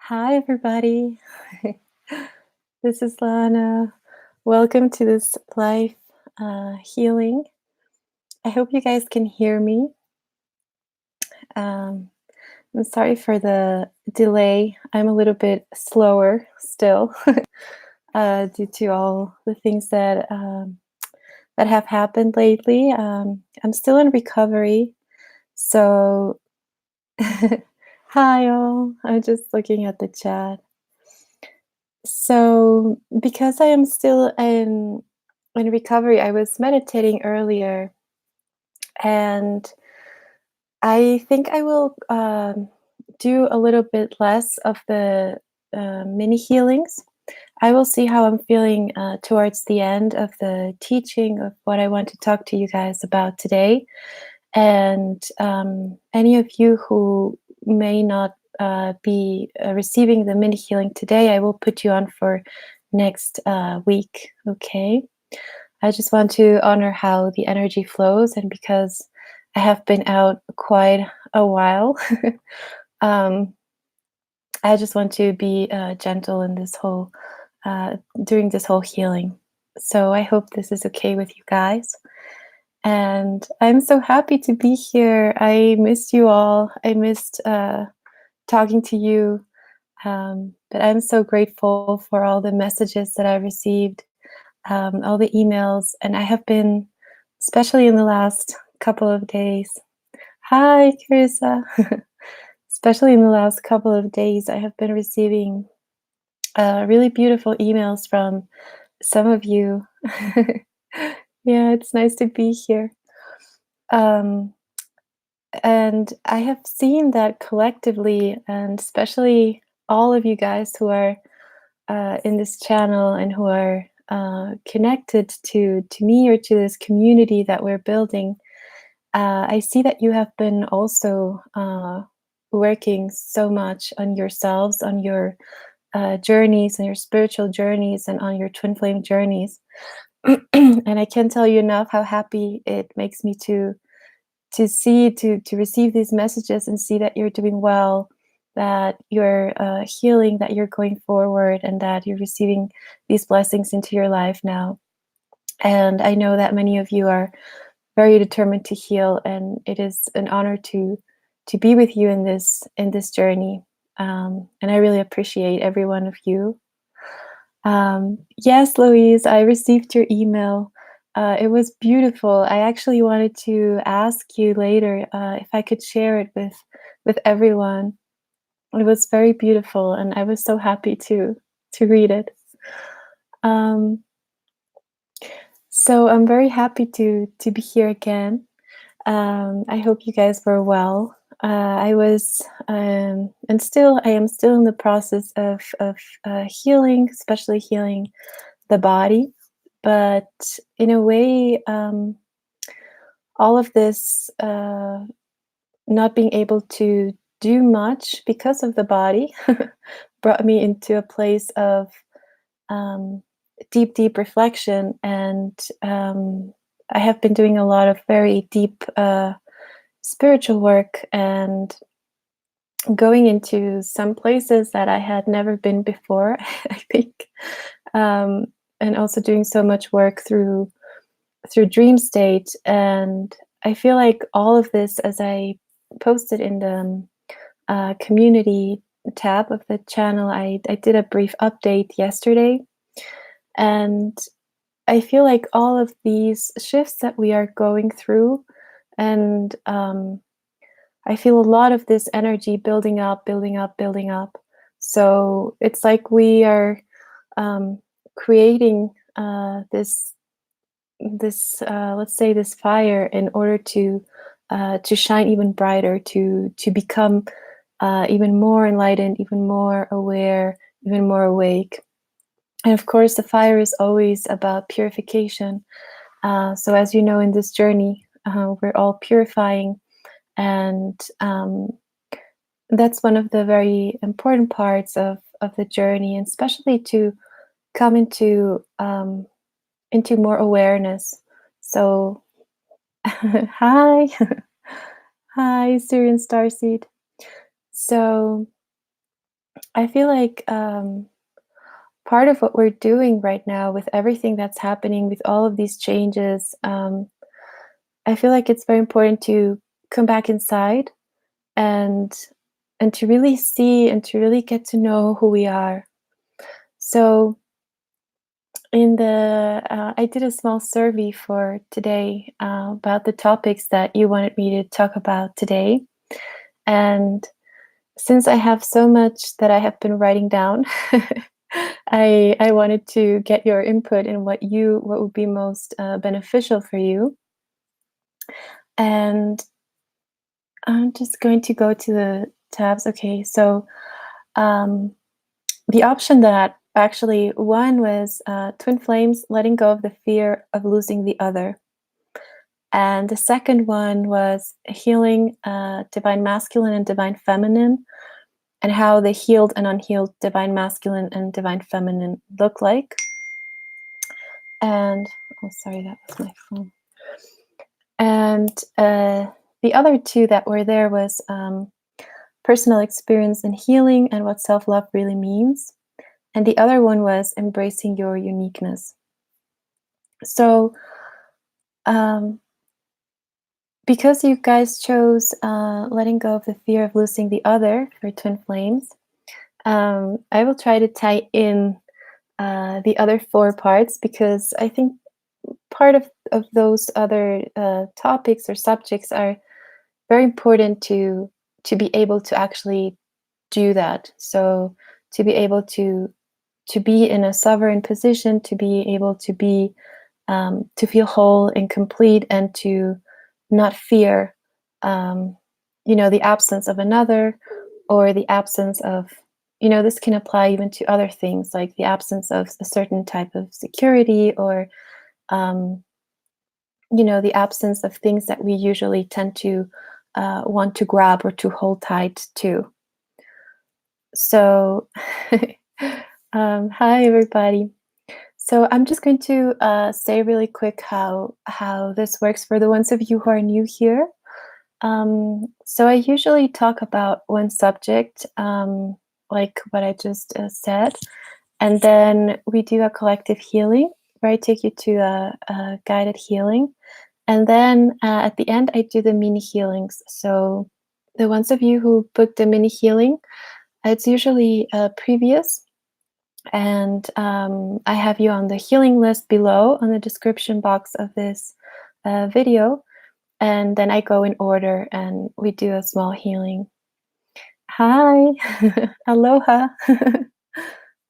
Hi, everybody. This is Lana. Welcome to this life healing. I hope you guys can hear me. Um, I'm sorry for the delay. I'm a little bit slower still due to all the things that have happened lately. I'm still in recovery, so hi all. I'm just looking at the chat. So, because I am still in recovery, I was meditating earlier, and I think I will do a little bit less of the mini healings. I will see how I'm feeling towards the end of the teaching of what I want to talk to you guys about today. And any of you who may not be receiving the mini healing today, I will put you on for next week. Okay. I just want to honor how the energy flows, and because I have been out quite a while, um, I just want to be gentle in this whole during this whole healing. So I hope this is okay with you guys. And I'm so happy to be here. I missed you all. I missed talking to you. But I'm so grateful for all the messages that I received, all the emails. And I have been, especially in the last couple of days. Hi, Carissa. Especially in the last couple of days, I have been receiving really beautiful emails from some of you. Yeah, it's nice to be here. Um, And I have seen that collectively, and especially all of you guys who are in this channel and who are connected to me or to this community that we're building. I see that you have been also working so much on yourselves, on your journeys, on your spiritual journeys, and on your twin flame journeys. And I can't tell you enough how happy it makes me to receive these messages and see that you're doing well, that you're healing, that you're going forward, and that you're receiving these blessings into your life now. And I know that many of you are very determined to heal, and it is an honor to be with you in this journey. And I really appreciate every one of you. Yes, Louise, I received your email. It was beautiful. I actually wanted to ask you later if I could share it with everyone. It was very beautiful, and I was so happy to read it. Um, so I'm very happy to be here again. I hope you guys were well. I was, and still, I am still in the process of healing, especially healing the body. But in a way, all of this not being able to do much because of the body brought me into a place of deep, deep reflection. And I have been doing a lot of very deep spiritual work and going into some places that I had never been before, I think. Um, and also doing so much work through dream state. And I feel like all of this, as I posted in the community tab of the channel, I did a brief update yesterday, and I feel like all of these shifts that we are going through, and I feel a lot of this energy building up, building up, building up. So it's like we are creating this let's say this fire in order to shine even brighter, to become even more enlightened, even more aware, even more awake. And of course, the fire is always about purification. So as you know, in this journey, we're all purifying, and that's one of the very important parts of the journey, and especially to come into more awareness. So hi. Hi, Syrian Starseed. So I feel like part of what we're doing right now with everything that's happening, with all of these changes, I feel like it's very important to come back inside and to really see and to really get to know who we are. So I did a small survey for today about the topics that you wanted me to talk about today, and since I have so much that I have been writing down, I wanted to get your input in what would be most beneficial for you. And I'm just going to go to the tabs. Okay, so um, the option that actually one was twin flames, letting go of the fear of losing the other. And the second one was healing divine masculine and divine feminine, and how the healed and unhealed divine masculine and divine feminine look like. And oh, sorry, that was my phone. And the other two that were there was personal experience in healing and what self-love really means. And the other one was embracing your uniqueness. So um, because you guys chose letting go of the fear of losing the other for twin flames, I will try to tie in the other four parts, because I think part of those other topics or subjects are very important to be able to actually do that. So to be able to be in a sovereign position, to be able to feel whole and complete, and to not fear, the absence of another, or the absence of, this can apply even to other things, like the absence of a certain type of security, or um, the absence of things that we usually tend to want to grab or to hold tight to. So, hi everybody. So I'm just going to say really quick how this works for the ones of you who are new here. So I usually talk about one subject, like what I just said, and then we do a collective healing where I take you to a guided healing. And then at the end, I do the mini healings. So the ones of you who booked the mini healing, it's usually previous. And I have you on the healing list below on the description box of this video. And then I go in order and we do a small healing. Hi, aloha.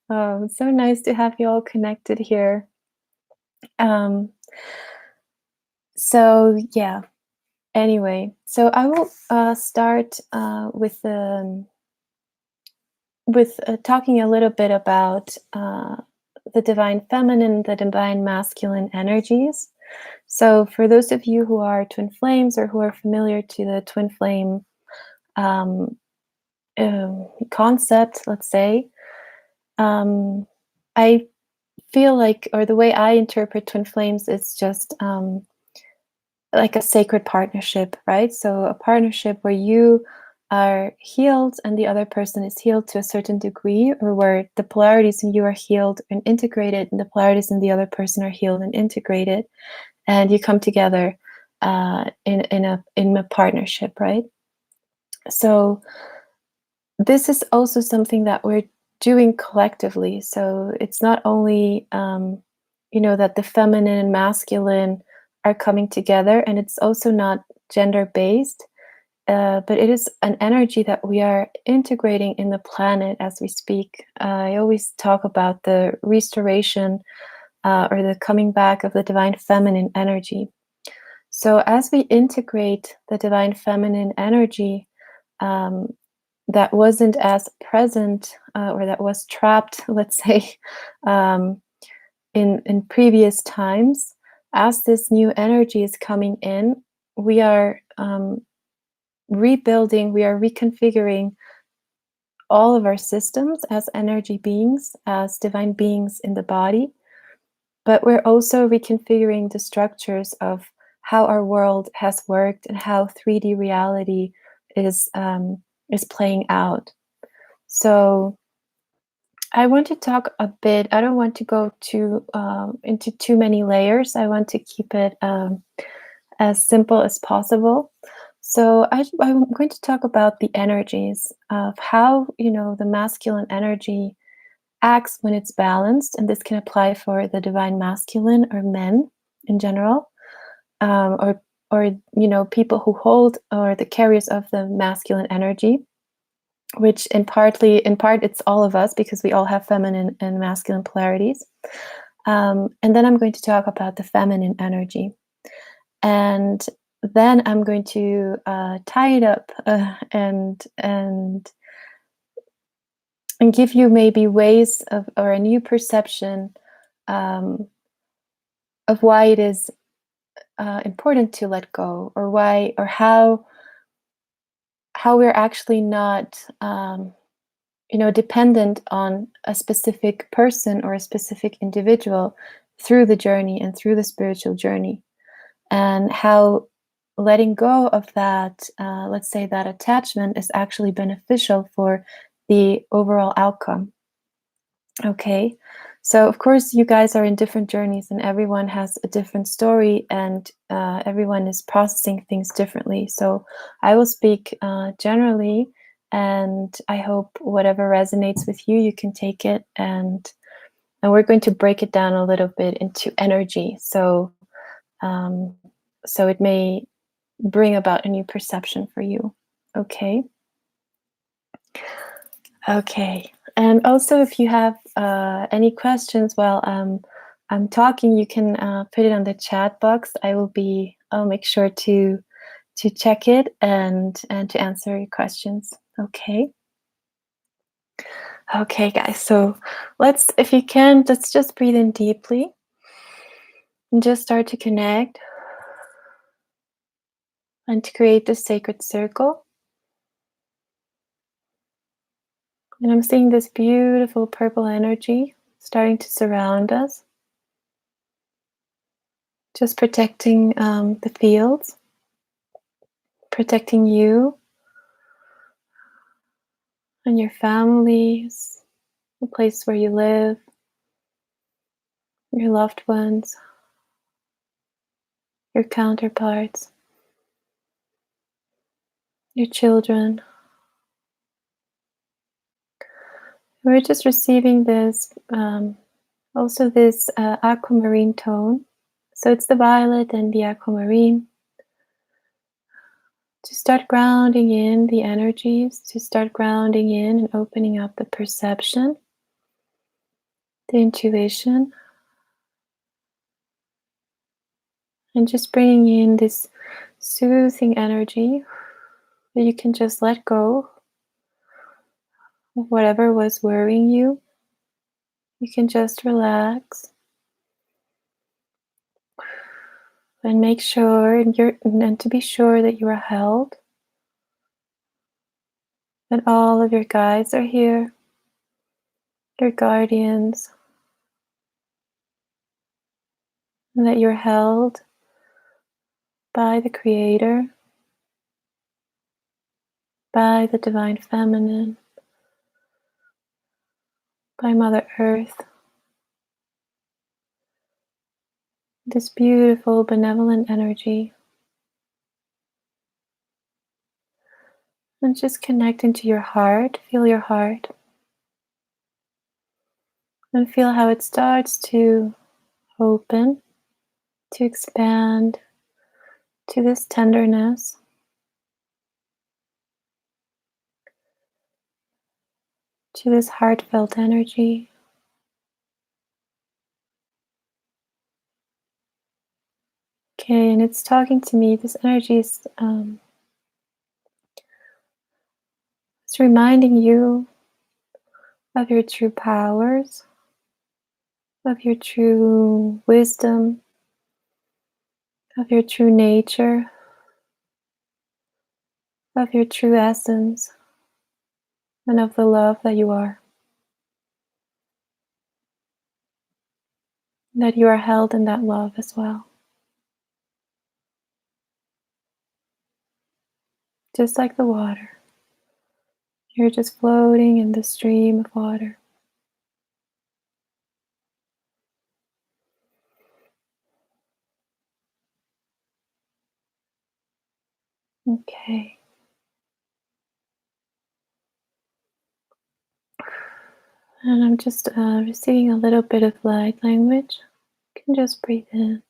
So nice to have you all connected here. So yeah, anyway, so I will start with talking a little bit about the divine feminine, the divine masculine energies. So for those of you who are twin flames or who are familiar to the twin flame um, concept, let's say, I feel like, or the way I interpret twin flames is just like a sacred partnership, right? So a partnership where you are healed and the other person is healed to a certain degree, or where the polarities in you are healed and integrated, and the polarities in the other person are healed and integrated, and you come together in a partnership, right? So this is also something that we're doing collectively. So it's not only that the feminine and masculine are coming together, and it's also not gender based, but it is an energy that we are integrating in the planet as we speak. I always talk about the restoration or the coming back of the divine feminine energy. So as we integrate the divine feminine energy um, that wasn't as present or that was trapped, let's say, um, in previous times, as this new energy is coming in, we are rebuilding, we are reconfiguring all of our systems as energy beings, as divine beings in the body, but we're also reconfiguring the structures of how our world has worked and how 3D reality is playing out. So I want to talk a bit. I don't want to go too into too many layers. I want to keep it as simple as possible. So I'm going to talk about the energies of how the masculine energy acts when it's balanced, and this can apply for the divine masculine or men in general, or people who hold or the carriers of the masculine energy, which in part it's all of us because we all have feminine and masculine polarities. And then I'm going to talk about the feminine energy, and then I'm going to tie it up and give you maybe ways of or a new perception um, of why it is important to let go, or why or how we're actually not dependent on a specific person or a specific individual through the journey and through the spiritual journey, and how letting go of that, let's say that attachment, is actually beneficial for the overall outcome. Okay. So, of course, you guys are in different journeys and everyone has a different story, and everyone is processing things differently. So, I will speak generally, and I hope whatever resonates with you, you can take it. And we're going to break it down a little bit into energy. Um, so it may bring about a new perception for you. Okay. Okay. And also, if you have any questions while I'm talking, you can put it on the chat box. I'll make sure to check it and to answer your questions. Okay. Okay, guys. So if you can, let's just breathe in deeply and just start to connect and to create this sacred circle. And I'm seeing this beautiful purple energy starting to surround us, just protecting the fields, protecting you and your families, the place where you live, your loved ones, your counterparts, your children. We're just receiving this, also this aquamarine tone. So it's the violet and the aquamarine. To start grounding in the energies, to start grounding in and opening up the perception, the intuition, and just bringing in this soothing energy that you can just let go of whatever was worrying you. You can just relax and make sure, and to be sure that you are held, that all of your guides are here, your guardians, and that you're held by the Creator, by the Divine Feminine, by Mother Earth, this beautiful benevolent energy. And just connect into your heart, feel your heart, and feel how it starts to open, to expand to this tenderness, to this heartfelt energy. Okay, and it's talking to me. This energy is it's reminding you of your true powers, of your true wisdom, of your true nature, of your true essence, and of the love that you are. That you are held in that love as well. Just like the water. You're just floating in the stream of water. Okay. And I'm just receiving a little bit of light language. You can just breathe in.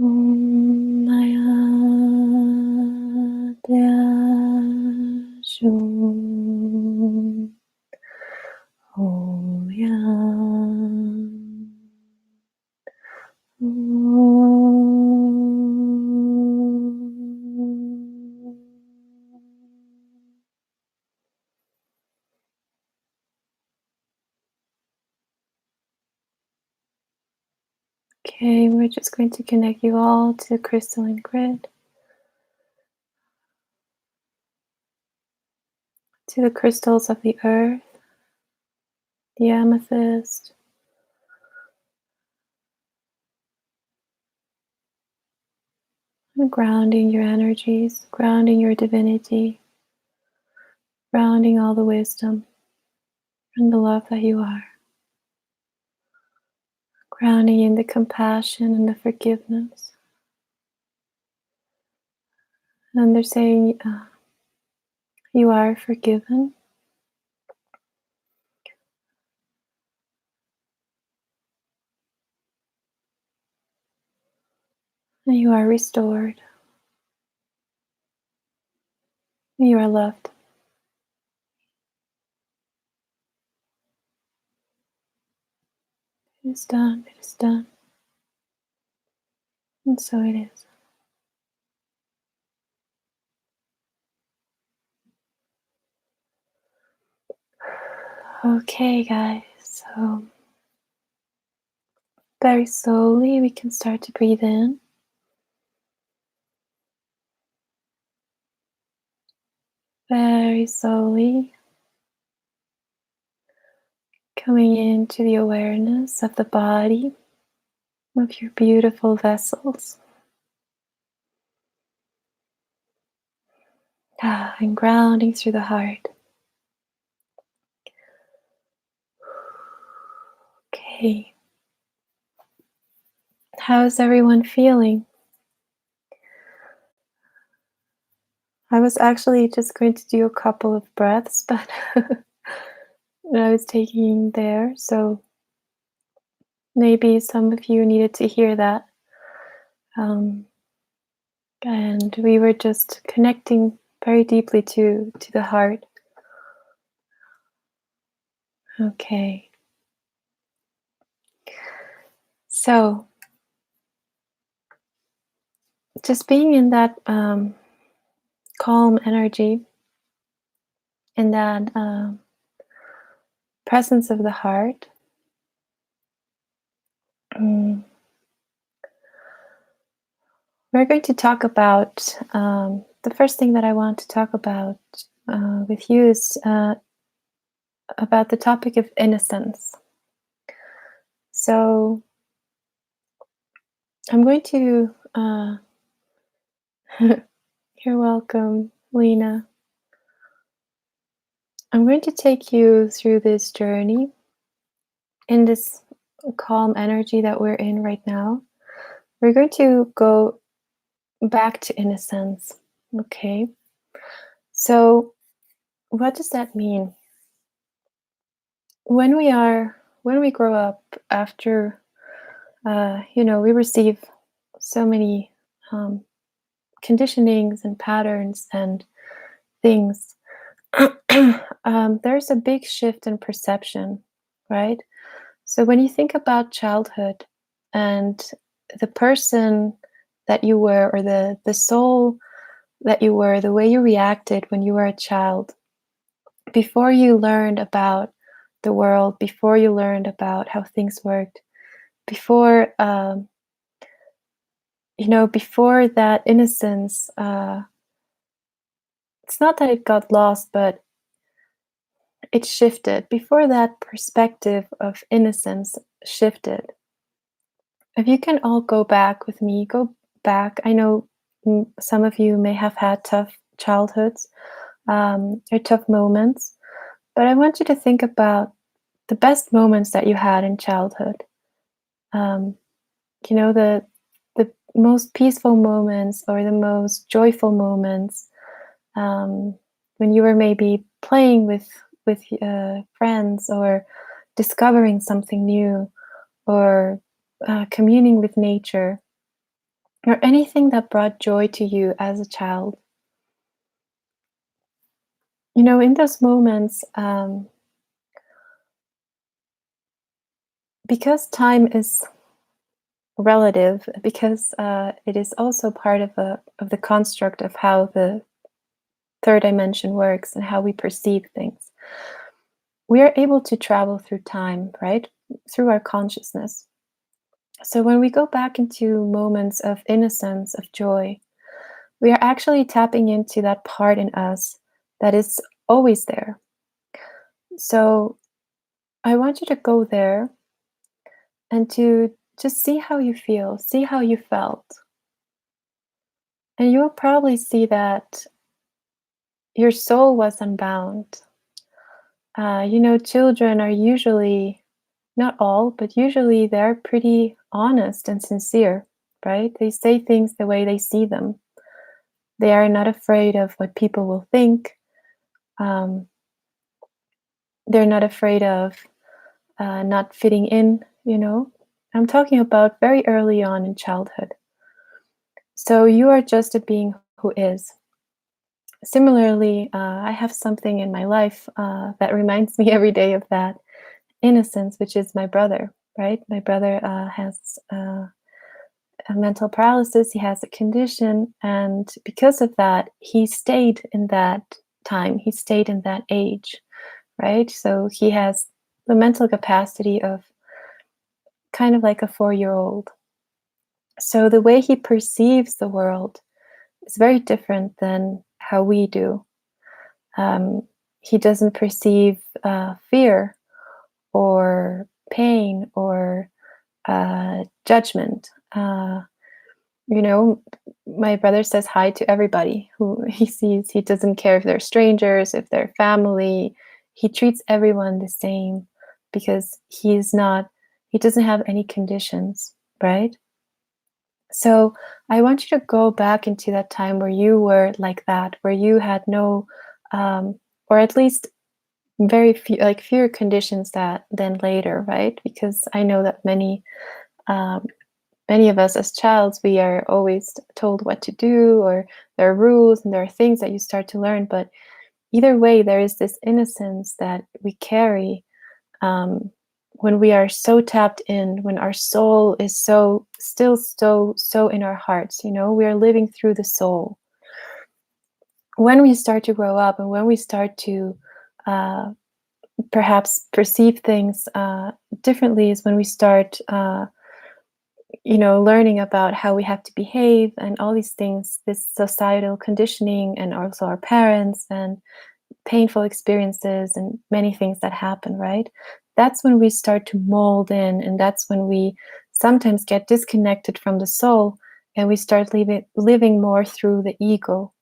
Om Maya Dea Shum. Om Yam. Okay, we're just going to connect you all to the crystalline grid, to the crystals of the earth, the amethyst, and grounding your energies, grounding your divinity, grounding all the wisdom and the love that you are, grounding in the compassion and the forgiveness. And they're saying, you are forgiven. And you are restored. You are loved. It is done. It is done. And so it is. Okay, guys. So very slowly we can start to breathe in. Very slowly. Coming into the awareness of the body, of your beautiful vessels. And grounding through the heart. Okay. How's everyone feeling? I was actually just going to do a couple of breaths, but I was taking there, so maybe some of you needed to hear that. And we were just connecting very deeply to the heart. Okay. So, just being in that calm energy, in that presence of the heart. We're going to talk about, the first thing that I want to talk about with you is about the topic of innocence. So I'm going to, you're welcome, Lena. I'm going to take you through this journey in this calm energy that we're in right now. We're going to go back to innocence. Okay. So what does that mean? When we grow up after, we receive so many conditionings and patterns and things, there's a big shift in perception, right? So when you think about childhood and the person that you were, or the soul that you were, the way you reacted when you were a child, before you learned about the world, before you learned about how things worked, before before that innocence, it's not that it got lost, but it shifted. Before that perspective of innocence shifted. If you can all go back with me, go back. I know some of you may have had tough childhoods, or tough moments, but I want you to think about the best moments that you had in childhood. The most peaceful moments or the most joyful moments, um, when you were maybe playing with friends or discovering something new or communing with nature or anything that brought joy to you as a child. In those moments, because time is relative, because it is also part of the construct of how the third dimension works and how we perceive things. We are able to travel through time, right? Through our consciousness. So when we go back into moments of innocence, of joy, we are actually tapping into that part in us that is always there. So I want you to go there and to just see how you feel, see how you felt. And you'll probably see that your soul was unbound. Children are usually, not all, but usually they're pretty honest and sincere, right? They say things the way they see them. They are not afraid of what people will think. Um, they're not afraid of not fitting in. I'm talking about very early on in childhood. So you are just a being who is. Similarly, I have something in my life that reminds me every day of that innocence, which is my brother, right? My brother has a mental paralysis, he has a condition, and because of that, he stayed in that time, he stayed in that age, right? So he has the mental capacity of kind of like a 4-year old. So the way he perceives the world is very different than how we do. Um, he doesn't perceive fear or pain or judgment. You know, my brother says hi to everybody who he sees. He doesn't care if they're strangers, if they're family. He treats everyone the same because he doesn't have any conditions, right? So I want you to go back into that time where you were like that, where you had no, or at least very few, like fewer conditions that than later, right? Because I know that um, many of us as childs, we are always told what to do, or there are rules and there are things that you start to learn. But either way, there is this innocence that we carry um, when we are so tapped in, when our soul is so still so in our hearts. We are living through the soul. When we start to grow up and when we start to uh, perhaps perceive things differently is when we start learning about how we have to behave and all these things, this societal conditioning, and also our parents and painful experiences and many things that happen, right? That's when we start to mold in, and that's when we sometimes get disconnected from the soul and we start living more through the ego,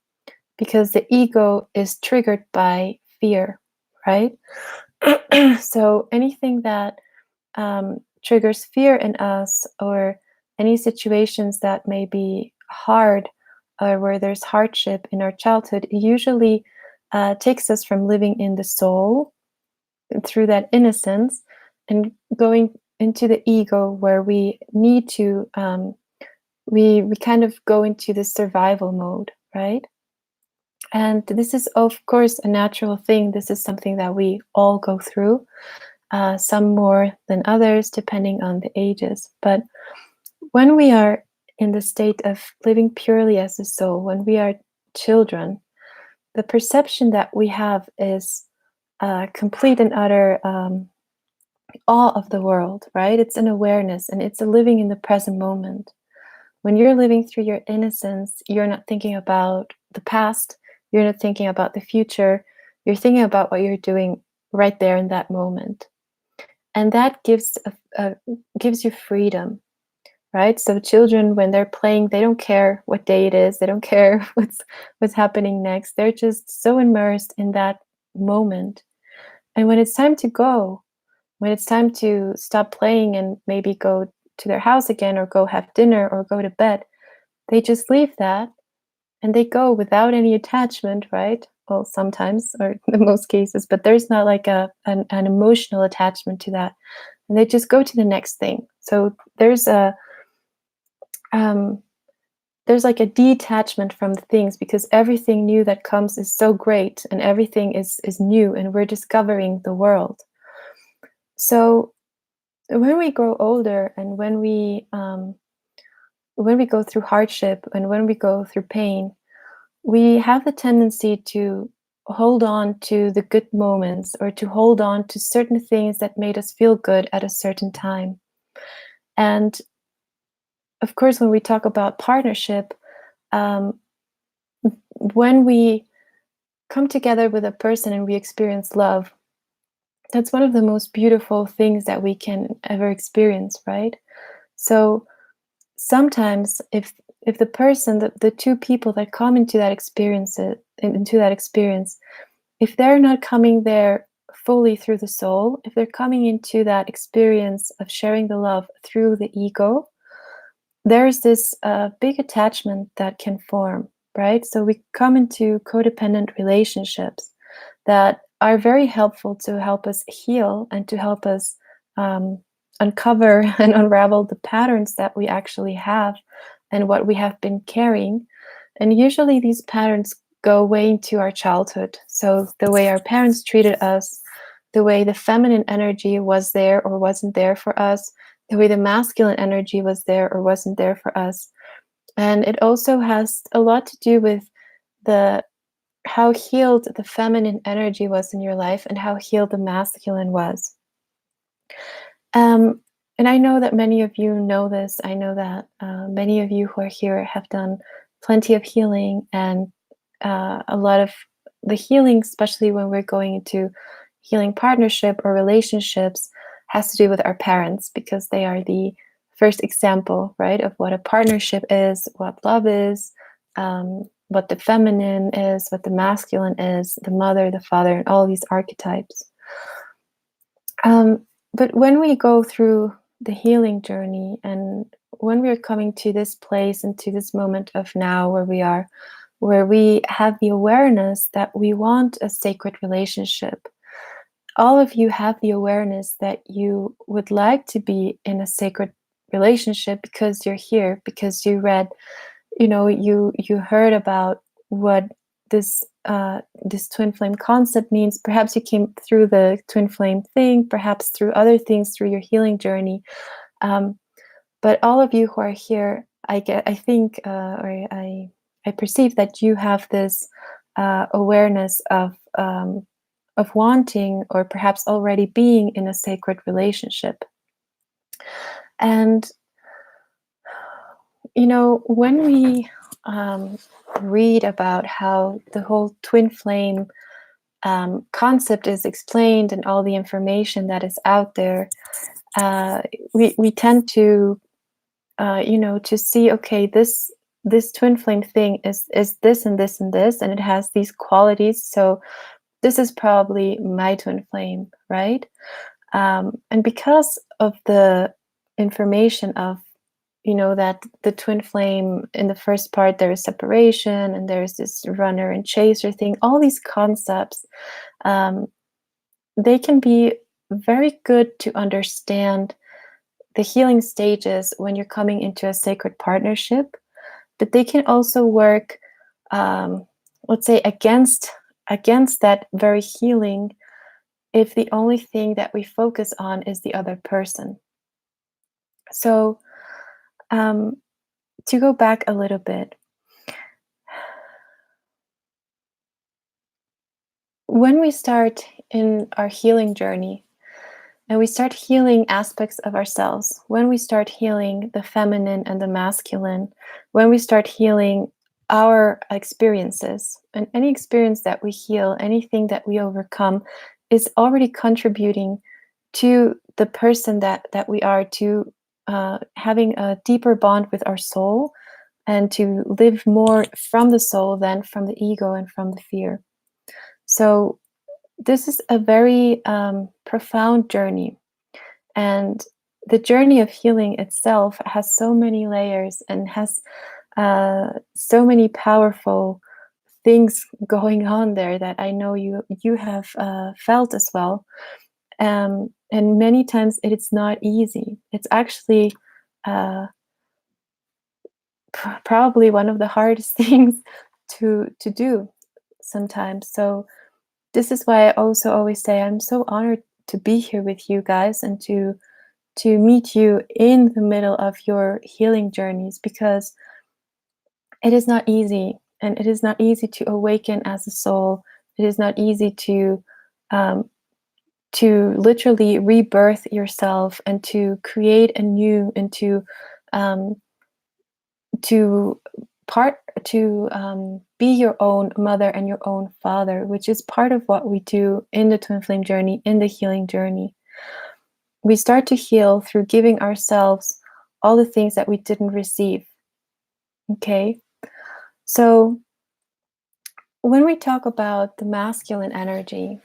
because the ego is triggered by fear, right? So anything that triggers fear in us, or any situations that may be hard or where there's hardship in our childhood, it usually takes us from living in the soul through that innocence and going into the ego, where we need to we kind of go into the survival mode, right? And this is of course a natural thing. This is something that we all go through, some more than others, depending on the ages. But when we are in the state of living purely as a soul, when we are children, the perception that we have is complete and utter awe of the world, right? It's an awareness and it's a living in the present moment. When you're living through your innocence, you're not thinking about the past, you're not thinking about the future, you're thinking about what you're doing right there in that moment. And that gives you freedom, right? So children, when they're playing, they don't care what day it is, they don't care what's happening next. They're just so immersed in that moment. And when it's time to go, when it's time to stop playing and maybe go to their house again or go have dinner or go to bed, they just leave that and they go without any attachment, right? Well, sometimes or in most cases, but there's not like an emotional attachment to that. And they just go to the next thing. So um, there's like a detachment from the things because everything new that comes is so great and everything is new and we're discovering the world. So when we grow older and when we go through hardship and when we go through pain, we have the tendency to hold on to the good moments or to hold on to certain things that made us feel good at a certain time. And of course, when we talk about partnership, um, when we come together with a person and we experience love, that's one of the most beautiful things that we can ever experience, right? So sometimes if the person, the two people that come into that experience, if they're not coming there fully through the soul, if they're coming into that experience of sharing the love through the ego, there's this big attachment that can form, right? So we come into codependent relationships that are very helpful to help us heal and to help us um, uncover and unravel the patterns that we actually have and what we have been carrying. And usually these patterns go way into our childhood. So the way our parents treated us, the way the feminine energy was there or wasn't there for us, the way the masculine energy was there or wasn't there for us. And it also has a lot to do with the how healed the feminine energy was in your life and how healed the masculine was. Um, and I know that many of you know this. I know that many of you who are here have done plenty of healing, and a lot of the healing, especially when we're going into healing partnership or relationships, has to do with our parents because they are the first example, right, of what a partnership is, what love is, what the feminine is, what the masculine is, the mother, the father, and all these archetypes. But when we go through the healing journey and when we're coming to this place and to this moment of now where we have the awareness that we want a sacred relationship, all of you have the awareness that you would like to be in a sacred relationship because you're here, because you read, you heard about what this twin flame concept means. Perhaps you came through the twin flame thing, perhaps through other things through your healing journey. um, but all of you who are here, I think, or I perceive that you have this awareness of wanting or perhaps already being in a sacred relationship. And when we read about how the whole twin flame concept is explained and all the information that is out there, we tend to to see, okay, this twin flame thing is this and this and this, and it has these qualities, so this is probably my twin flame, right? And because of the information of that the twin flame, in the first part there is separation and there's this runner and chaser thing, all these concepts, um, they can be very good to understand the healing stages when you're coming into a sacred partnership, but they can also work, let's say, against that very healing if the only thing that we focus on is the other person. So um, to go back a little bit, when we start in our healing journey and we start healing aspects of ourselves, when we start healing the feminine and the masculine, when we start healing our experiences, and any experience that we heal, anything that we overcome, is already contributing to the person that we are, to having a deeper bond with our soul and to live more from the soul than from the ego and from the fear. So this is a very profound journey. And the journey of healing itself has so many layers and has so many powerful things going on there that I know you have felt as well. And many times it's not easy. It's actually uh, probably one of the hardest things to do sometimes. So this is why I also always say I'm so honored to be here with you guys and to meet you in the middle of your healing journeys, because it is not easy, and it is not easy to awaken as a soul. It is not easy um, to literally rebirth yourself and to create anew and um, to be your own mother and your own father, which is part of what we do in the twin flame journey, in the healing journey. We start to heal through giving ourselves all the things that we didn't receive. Okay, so when we talk about the masculine energy,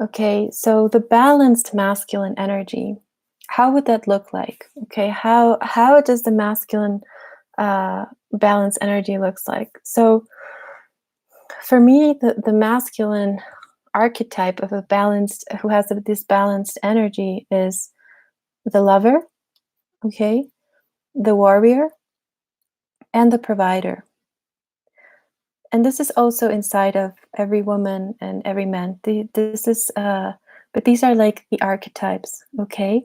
okay, so the balanced masculine energy, how would that look like? Okay, how does the masculine balanced energy looks like? So for me, the masculine archetype of a balanced, who has this balanced energy, is the lover, okay, the warrior, and the provider. And this is also inside of every woman and every man. But these are like the archetypes, okay?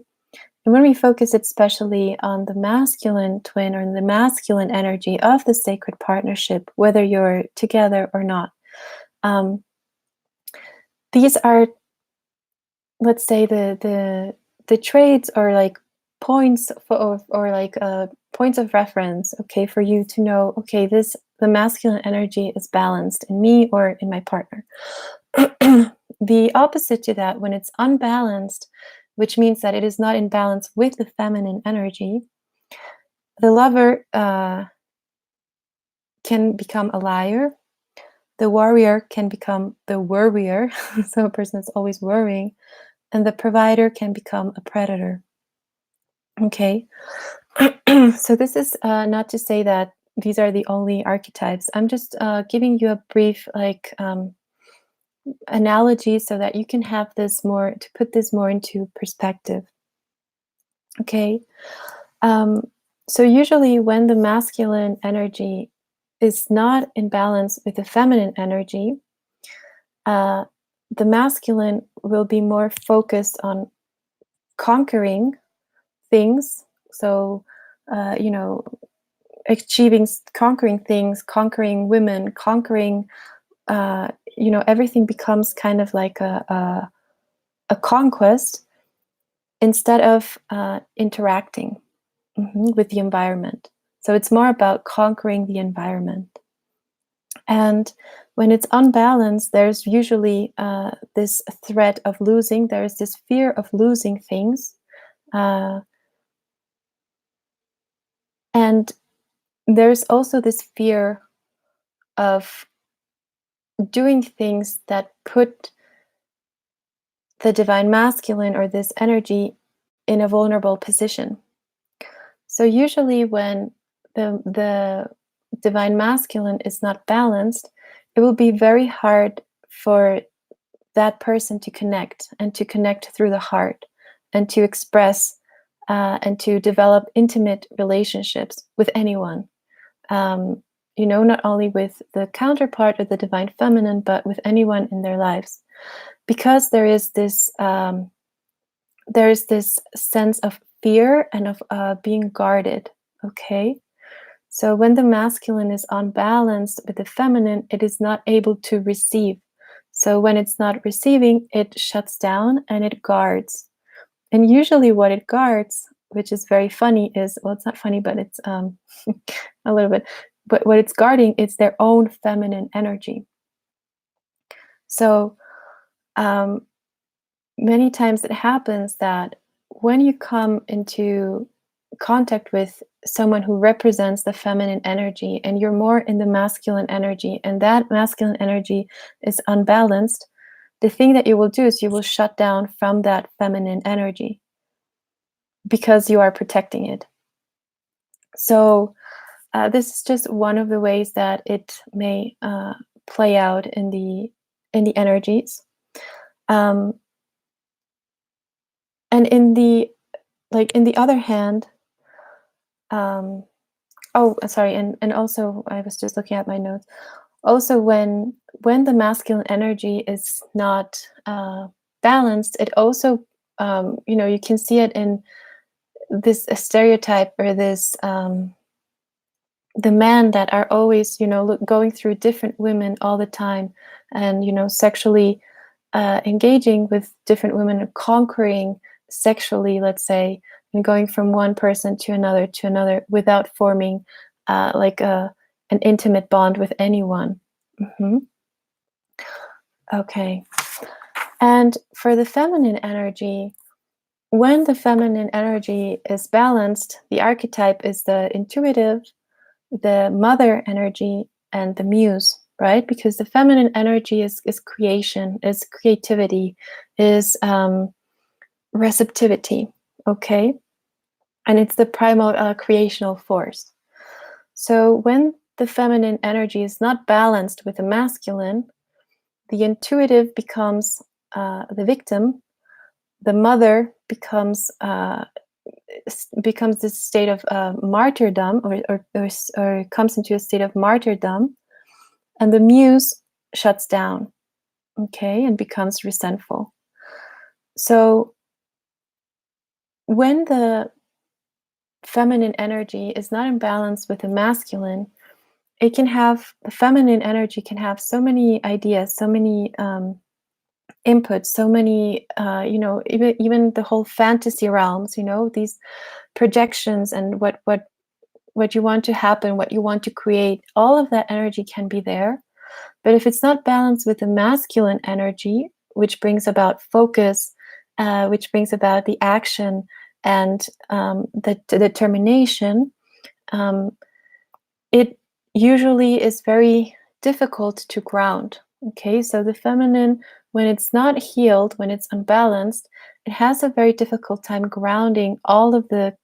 And when we focus especially on the masculine twin, or the masculine energy of the sacred partnership, whether you're together or not, these are, let's say, the traits, or like points or like points of reference, okay, for you to know, okay, the masculine energy is balanced in me or in my partner. The opposite to that, when it's unbalanced, which means that it is not in balance with the feminine energy, the lover can become a liar. The warrior can become the worrier, so a person that's always worrying, and the provider can become a predator. Okay, so this is not to say that these are the only archetypes. I'm just giving you a brief analogy so that you can have this more, to put this more into perspective. Okay, so usually when the masculine energy is not in balance with the feminine energy, the masculine will be more focused on conquering things. So, conquering things, conquering women, conquering, everything becomes kind of like a conquest, instead of interacting with the environment. So it's more about conquering the environment. And when it's unbalanced, there's usually this threat of losing. There's this fear of losing things. And there's also this fear of doing things that put the divine masculine, or this energy, in a vulnerable position. So usually when the divine masculine is not balanced, it will be very hard for that person to connect, and to connect through the heart, and to express and to develop intimate relationships with anyone. Not only with the counterpart of the divine feminine, but with anyone in their lives, because there is this sense of fear and of being guarded. Okay, so when the masculine is unbalanced with the feminine, it is not able to receive. So when it's not receiving, it shuts down and it guards. And usually what it guards, which is very funny, is, well, it's not funny, but it's a little bit, but what it's guarding is their own feminine energy. So many times it happens that when you come into contact with someone who represents the feminine energy, and you're more in the masculine energy, and that masculine energy is unbalanced, the thing that you will do is you will shut down from that feminine energy, because you are protecting it. So this is just one of the ways that it may play out in the energies. Um, and in the in the other hand, um, oh, sorry, and also I was just looking at my notes. Also, when the masculine energy is not balanced, it also you can see it in this stereotype or this the men that are always going through different women all the time, and sexually engaging with different women and conquering sexually, let's say, and going from one person to another without forming an intimate bond with anyone. Hmm. Okay. And for the feminine energy, when the feminine energy is balanced, the archetype is the intuitive, the mother energy, and the muse, right? Because the feminine energy is creation, is creativity, is receptivity, okay? And it's the primal creational force. So when the feminine energy is not balanced with the masculine, the intuitive becomes the victim, the mother becomes this state of martyrdom, or comes into a state of martyrdom, and the muse shuts down, okay, and becomes resentful. So when the feminine energy is not in balance with the masculine, the feminine energy can have so many ideas, so many inputs, so many even the whole fantasy realms, these projections, and what you want to happen, what you want to create, all of that energy can be there. But if it's not balanced with the masculine energy, which brings about focus, which brings about the action and the determination, um, it usually is very difficult to ground. Okay, so the feminine, when it's not healed, when it's unbalanced, it has a very difficult time grounding all of the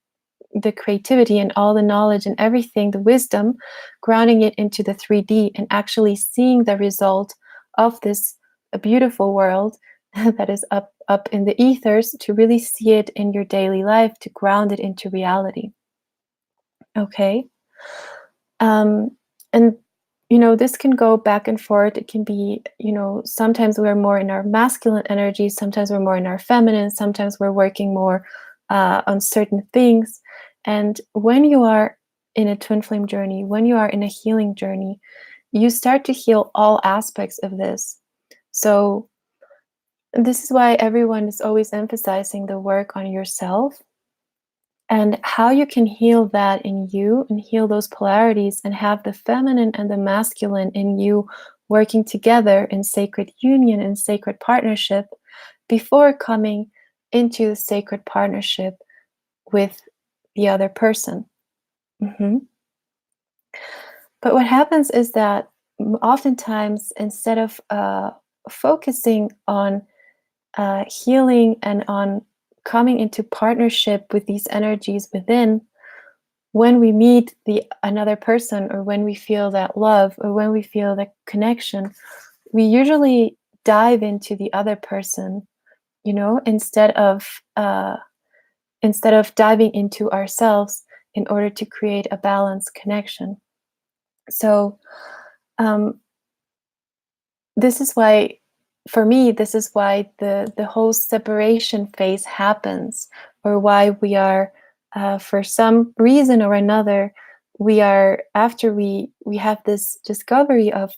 creativity and all the knowledge and everything, the wisdom, grounding it into the 3D and actually seeing the result of this a beautiful world that is up in the ethers, to really see it in your daily life, to ground it into reality. Okay. Um, and this can go back and forth. It can be, sometimes we're more in our masculine energy, sometimes we're more in our feminine, sometimes we're working more on certain things. And when you are in a twin flame journey, when you are in a healing journey, you start to heal all aspects of this. So this is why everyone is always emphasizing the work on yourself, and how you can heal that in you and heal those polarities and have the feminine and the masculine in you working together in sacred union and sacred partnership before coming into the sacred partnership with the other person. Hmm. But what happens is that oftentimes, instead of focusing on healing and on coming into partnership with these energies within, when we meet the another person, or when we feel that love, or when we feel that connection, we usually dive into the other person, instead of diving into ourselves in order to create a balanced connection. So um, this is why, for me, this is why the whole separation phase happens, or why we are, for some reason or another, we are, after we have this discovery of,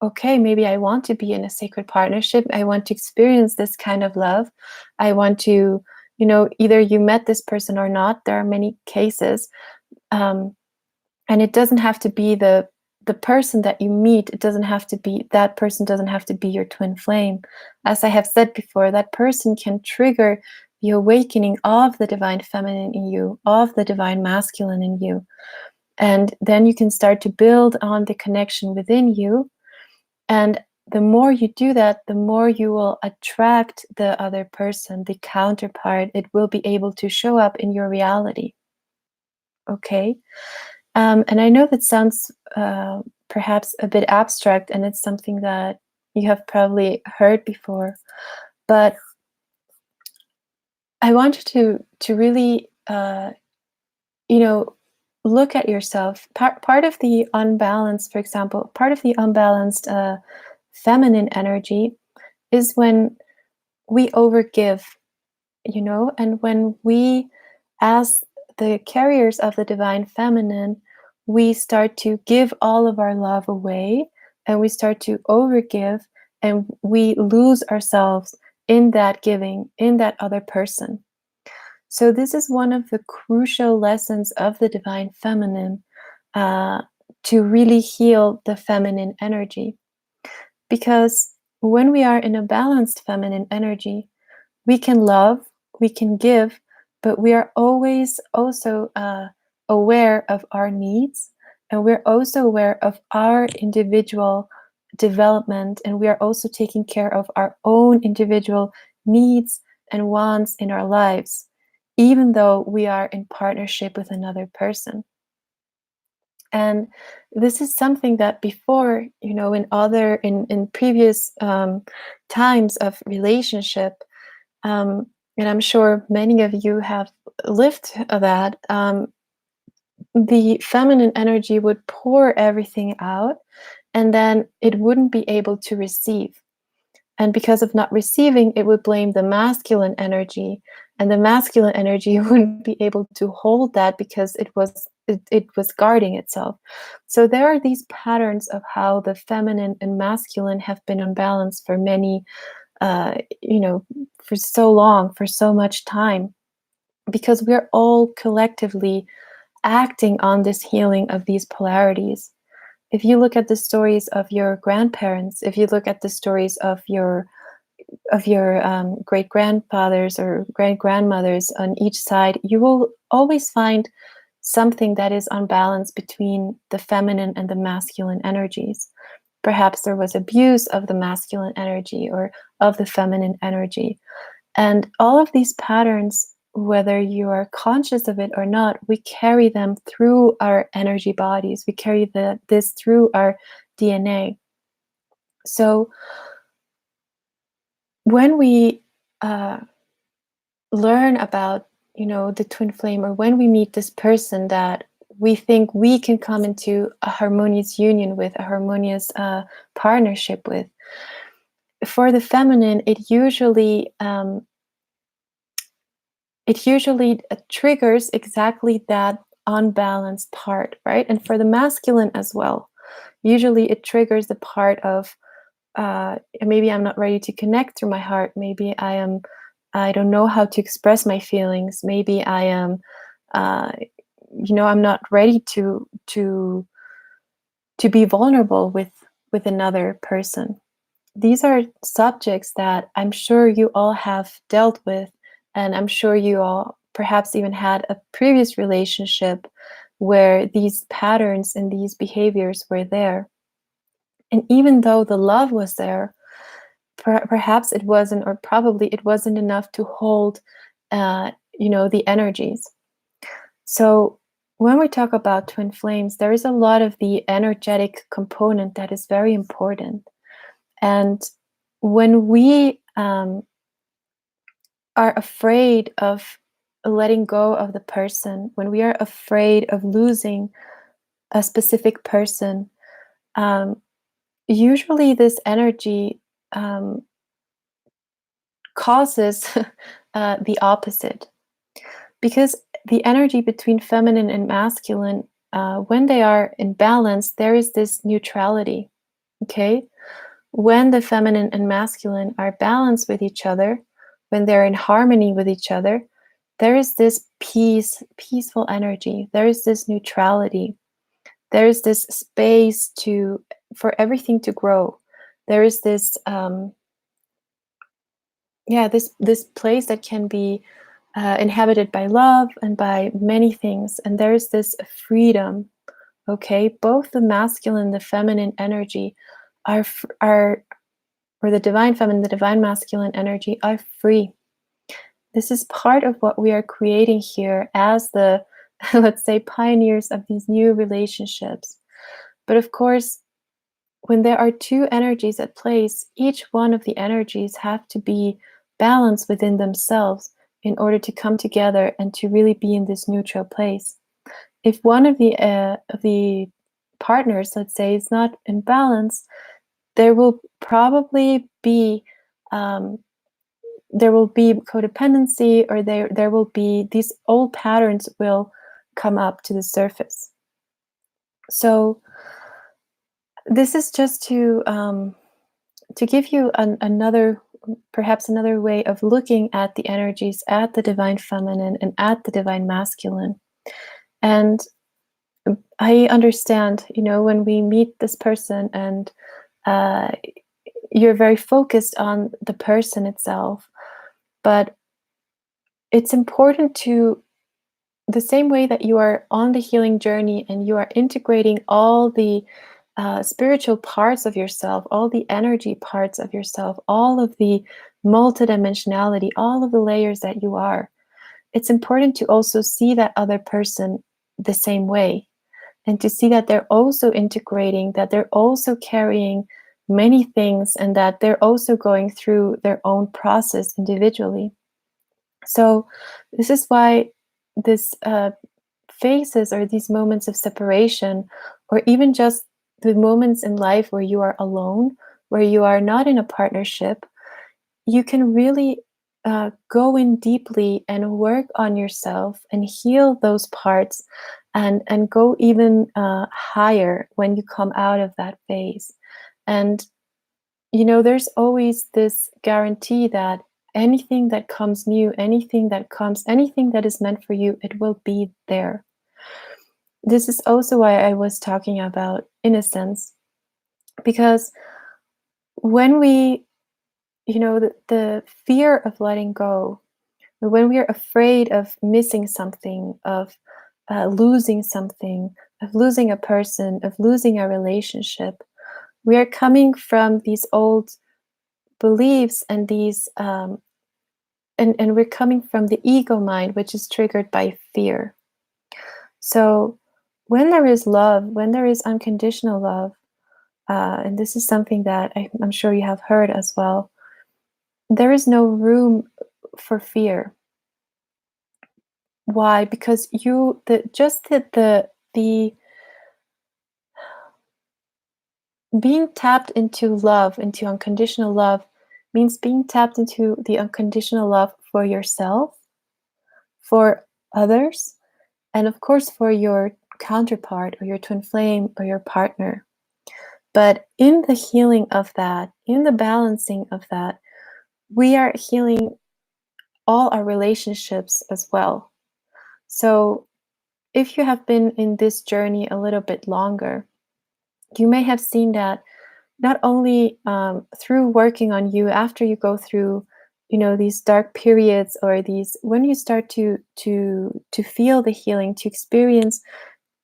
okay, maybe I want to be in a sacred partnership, I want to experience this kind of love, I want to, either you met this person or not, there are many cases, um, and it doesn't have to be the person that you meet, it doesn't have to be, that person doesn't have to be your twin flame. As I have said before, that person can trigger the awakening of the divine feminine in you, of the divine masculine in you. And then you can start to build on the connection within you. And the more you do that, the more you will attract the other person, the counterpart. It will be able to show up in your reality. Okay? And I know that sounds perhaps a bit abstract, and it's something that you have probably heard before, but I want you to really, you know, look at yourself. Part of the unbalance, for example, part of the unbalanced feminine energy is when we overgive, and when we, as the carriers of the divine feminine, we start to give all of our love away, and we start to overgive, and we lose ourselves in that giving, in that other person. So, this is one of the crucial lessons of the divine feminine, uh, to really heal the feminine energy. Because when we are in a balanced feminine energy, we can love, we can give, but we are always also aware of our needs, and we're also aware of our individual development, and we are also taking care of our own individual needs and wants in our lives, even though we are in partnership with another person. And this is something that before, in previous times of relationship, and I'm sure many of you have lived that, the feminine energy would pour everything out, and then it wouldn't be able to receive. And because of not receiving, it would blame the masculine energy, and the masculine energy wouldn't be able to hold that because it was guarding itself. So there are these patterns of how the feminine and masculine have been unbalanced for many, uh, you know, for so long, for so much time, because we're all collectively acting on this healing of these polarities. If you look at the stories of your grandparents, if you look at the stories of your great grandfathers or great grandmothers on each side, you will always find something that is unbalanced between the feminine and the masculine energies. Perhaps there was abuse of the masculine energy or of the feminine energy. And all of these patterns, whether you are conscious of it or not, we carry them through our energy bodies. We carry this through our DNA. So when we learn about, the twin flame, or when we meet this person that we think we can come into a harmonious union with, a harmonious partnership with, for the feminine, it usually triggers exactly that unbalanced part, right? And for the masculine as well, usually it triggers the part of, maybe I'm not ready to connect through my heart. Maybe I don't know how to express my feelings. Maybe I am, uh, I'm not ready to be vulnerable with another person. These are subjects that I'm sure you all have dealt with, and I'm sure you all perhaps even had a previous relationship where these patterns and these behaviors were there. And even though the love was there, perhaps it wasn't, or probably it wasn't enough to hold, the energies. So when we talk about twin flames, there is a lot of the energetic component that is very important. And when we are afraid of letting go of the person, when we are afraid of losing a specific person, um, usually this energy um, causes the opposite. Because the energy between feminine and masculine, when they are in balance, there is this neutrality. Okay? When the feminine and masculine are balanced with each other, when they're in harmony with each other, there is this peaceful energy. There is this neutrality. There is this space for everything to grow. There is this, this place that can be inhabited by love and by many things, and there is this freedom. Okay, both the masculine and the feminine energy are or the divine feminine, the divine masculine energy are free. This is part of what we are creating here as the let's say, pioneers of these new relationships. But of course, when there are two energies at place, each one of the energies have to be balanced within themselves in order to come together and to really be in this neutral place. If one of the partners, let's say, is not in balance, there will probably be um, codependency, or there will be these old patterns will come up to the surface. So this is just to give you perhaps another way of looking at the energies, at the divine feminine and at the divine masculine. And I understand, when we meet this person and uh, you're very focused on the person itself, but it's important to, the same way that you are on the healing journey and you are integrating all the spiritual parts of yourself, all the energy parts of yourself, all of the multidimensionality, all of the layers that you are, it's important to also see that other person the same way, and to see that they're also integrating, that they're also carrying many things, and that they're also going through their own process individually. So this is why this phases, or these moments of separation, or even just the moments in life where you are alone, where you are not in a partnership, you can really go in deeply and work on yourself and heal those parts, and go even higher when you come out of that phase. And there's always this guarantee that anything that comes new, anything that is meant for you, it will be there. This is also why I was talking about innocence, because when we, the fear of letting go, when we are afraid of missing something, of losing something, of losing a person, of losing a relationship, we are coming from these old beliefs and these, and we're coming from the ego mind, which is triggered by fear. So when there is love, when there is unconditional love, and this is something that I'm sure you have heard as well, there is no room for fear. Why? Because the being tapped into love, into unconditional love, means being tapped into the unconditional love for yourself, for others, and of course for your counterpart, or your twin flame, or your partner. But in the healing of that, in the balancing of that, we are healing all our relationships as well. So if you have been in this journey a little bit longer, you may have seen that not only through working on you, after you go through, these dark periods, or these, when you start to feel the healing, to experience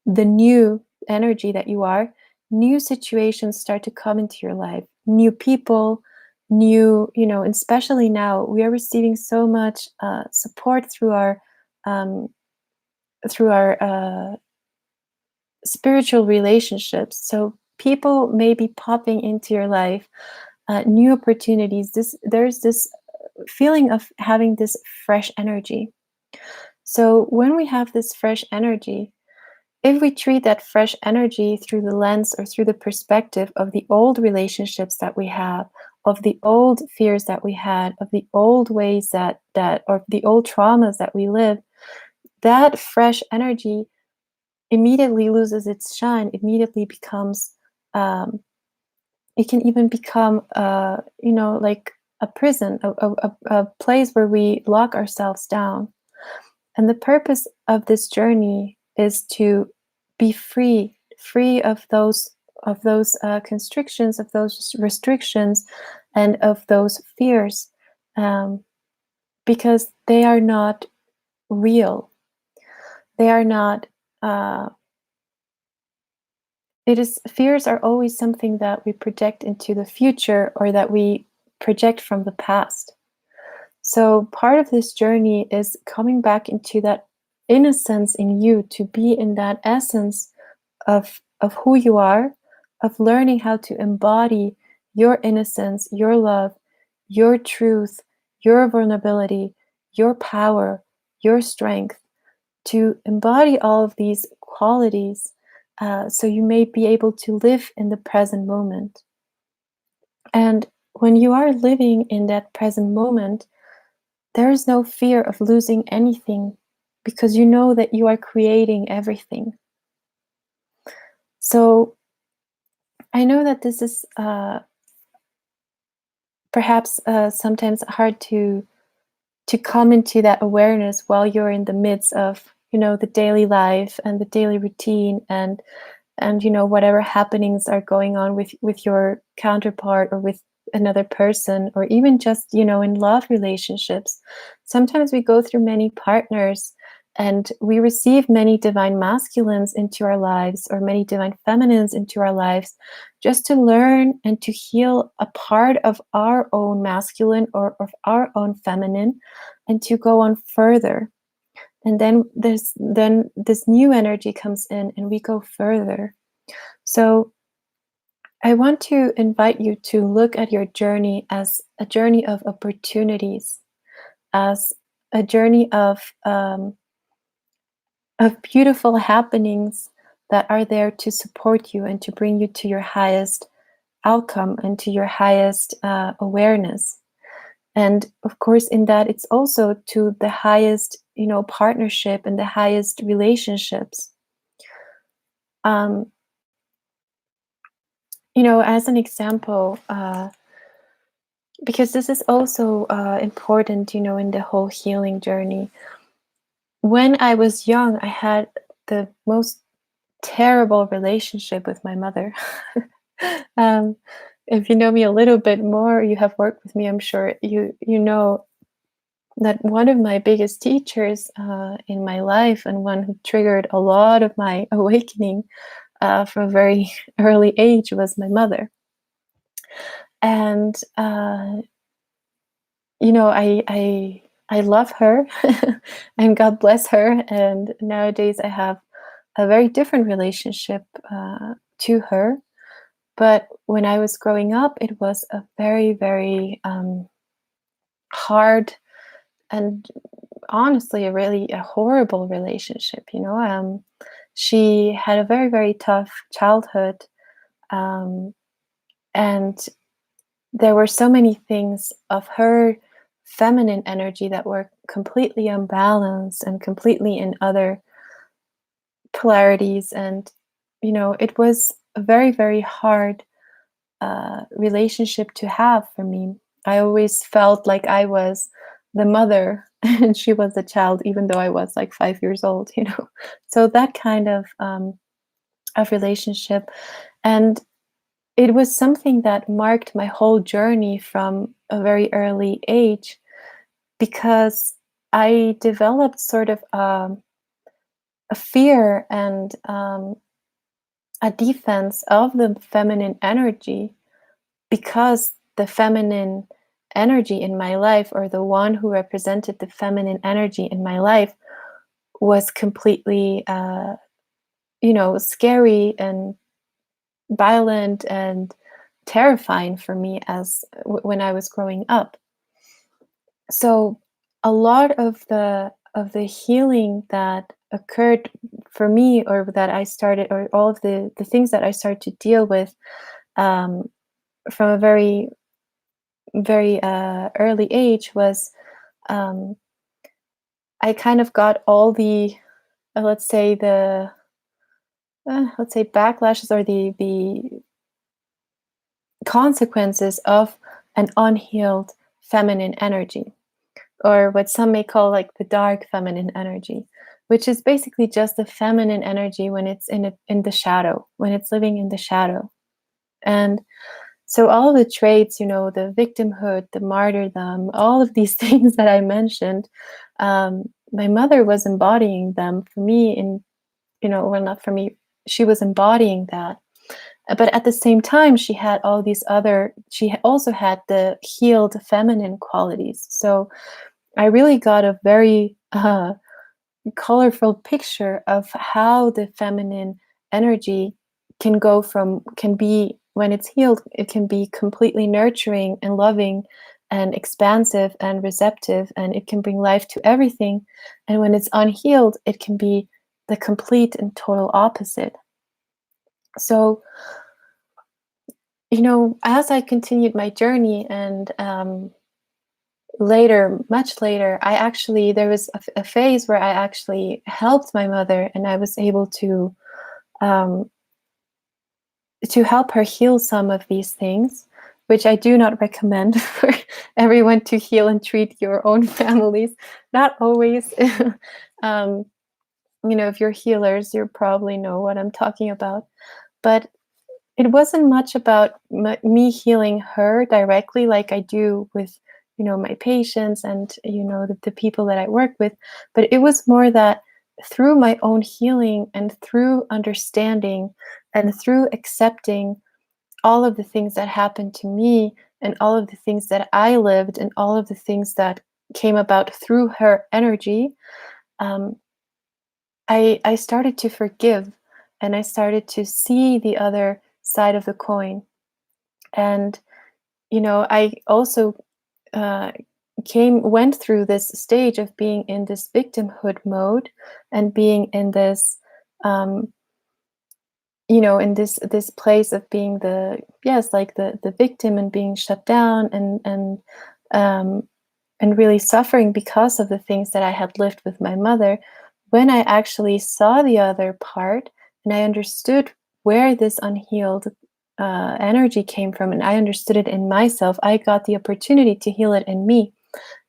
the new energy that you are, new situations start to come into your life, new people, new, and especially now we are receiving so much support through our um, spiritual relationships. So people may be popping into your life, new opportunities. There's this feeling of having this fresh energy. So when we have this fresh energy, if we treat that fresh energy through the lens, or through the perspective of the old relationships that we have, of the old fears that we had, of the old ways or the old traumas that we lived, that fresh energy immediately loses its shine, immediately becomes, it can even become, like a prison, a place where we lock ourselves down. And the purpose of this journey is to be free of those constrictions, of those restrictions, and of those fears, because they are not real. They are not. Fears are always something that we project into the future, or that we project from the past. So part of this journey is coming back into that innocence in you, to be in that essence of who you are, of learning how to embody your innocence, your love, your truth, your vulnerability, your power, your strength, to embody all of these qualities, so you may be able to live in the present moment. And when you are living in that present moment, there is no fear of losing anything, because you know that you are creating everything. So I know that this is perhaps sometimes hard to come into that awareness while you're in the midst of, the daily life and the daily routine, and whatever happenings are going on with your counterpart, or with another person, or even just in love relationships. Sometimes we go through many partners, and we receive many divine masculines into our lives, or many divine feminines into our lives, just to learn and to heal a part of our own masculine, or of our own feminine, and to go on further. And then this new energy comes in, and we go further. So I want to invite you to look at your journey as a journey of opportunities, as a journey of beautiful happenings that are there to support you and to bring you to your highest outcome and to your highest awareness. And of course, in that, it's also to the highest, partnership and the highest relationships. Um, as an example, because this is also important, in the whole healing journey. When I was young, I had the most terrible relationship with my mother. um, if you know me a little bit more, you have worked with me, I'm sure you know that one of my biggest teachers in my life, and one who triggered a lot of my awakening from a very early age, was my mother. And I love her, and God bless her. And nowadays I have a very different relationship to her. But when I was growing up, it was a very, very hard, and honestly a horrible relationship. She had a very, very tough childhood, um, and there were so many things of her feminine energy that were completely unbalanced and completely in other polarities. And it was a very, very hard relationship to have for me. I always felt like I was the mother and she was the child, even though I was like 5 years old. So that kind of relationship. And it was something that marked my whole journey from a very early age, because I developed sort of a fear and a defense of the feminine energy, because the feminine energy in my life, or the one who represented the feminine energy in my life, was completely scary and violent and terrifying for me as when I was growing up. So a lot of the healing that occurred for me, or that I started, or all of the things that I started to deal with um, from a very, very early age, was um, I kind of got all the let's say backlashes, or the consequences of an unhealed feminine energy, or what some may call like the dark feminine energy, which is basically just the feminine energy when it's in the shadow, when it's living in the shadow. And so all of the traits, the victimhood, the martyrdom, all of these things that I mentioned, my mother was embodying them for me well, not for me, she was embodying that. But at the same time, she also had the healed feminine qualities. So I really got a very colorful picture of how the feminine energy can be, when it's healed, it can be completely nurturing and loving and expansive and receptive, and it can bring life to everything. And when it's unhealed, it can be the complete and total opposite. So, as I continued my journey, and later, much later, there was a phase where I actually helped my mother, and I was able um, to help her heal some of these things, which I do not recommend for everyone to heal and treat your own families. Not always. um, if you're healers, you probably know what I'm talking about. But it wasn't much about me healing her directly, like I do with my patients and the people that I work with. But it was more that through my own healing and through understanding and through accepting all of the things that happened to me and all of the things that I lived and all of the things that came about through her energy, um, I started to forgive, and I started to see the other side of the coin. And I also uh, went through this stage of being in this victimhood mode and being in this um, in this place of being the victim and being shut down um, and really suffering because of the things that I had lived with my mother. When I actually saw the other part and I understood where this unhealed energy came from, and I understood it in myself, I got the opportunity to heal it in me.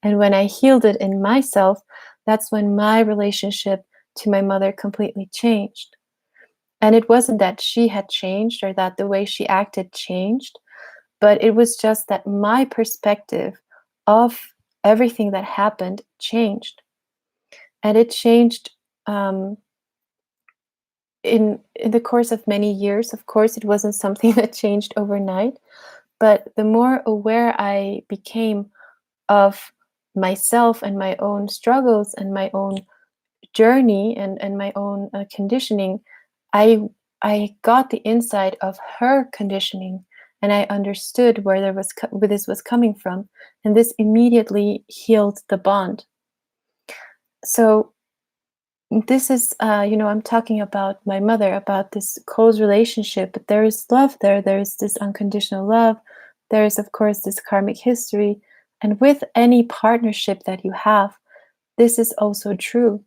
And when I healed it in myself, that's when my relationship to my mother completely changed. And it wasn't that she had changed or that the way she acted changed, but it was just that my perspective of everything that happened changed. And it changed in the course of many years. Of course, it wasn't something that changed overnight, but the more aware I became of myself and my own struggles and my own journey and my own conditioning, I I got the insight of her conditioning, and I understood where this was coming from, and this immediately healed the bond. So this is, I'm talking about my mother, about this close relationship, but there is love there. There is this unconditional love. There is, of course, this karmic history, and with any partnership that you have, this is also true.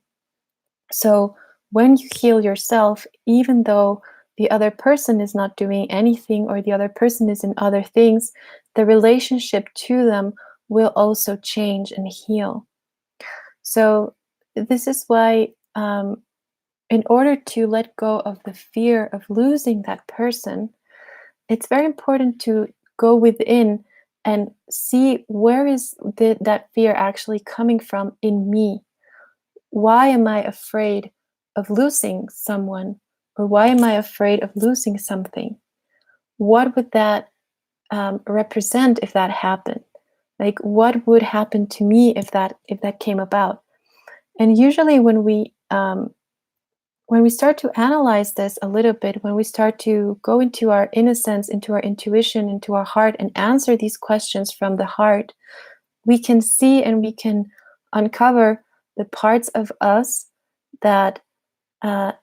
So when you heal yourself, even though the other person is not doing anything or the other person is in other things, the relationship to them will also change and heal. So this is why, in order to let go of the fear of losing that person, it's very important to go within and see where is that fear actually coming from in me. Why am I afraid of losing someone? Or why am I afraid of losing something? What would that represent if that happened? Like, what would happen to me if that came about? And usually, when we start to analyze this a little bit, when we start to go into our innocence, into our intuition, into our heart, and answer these questions from the heart, we can see and we can uncover the parts of us that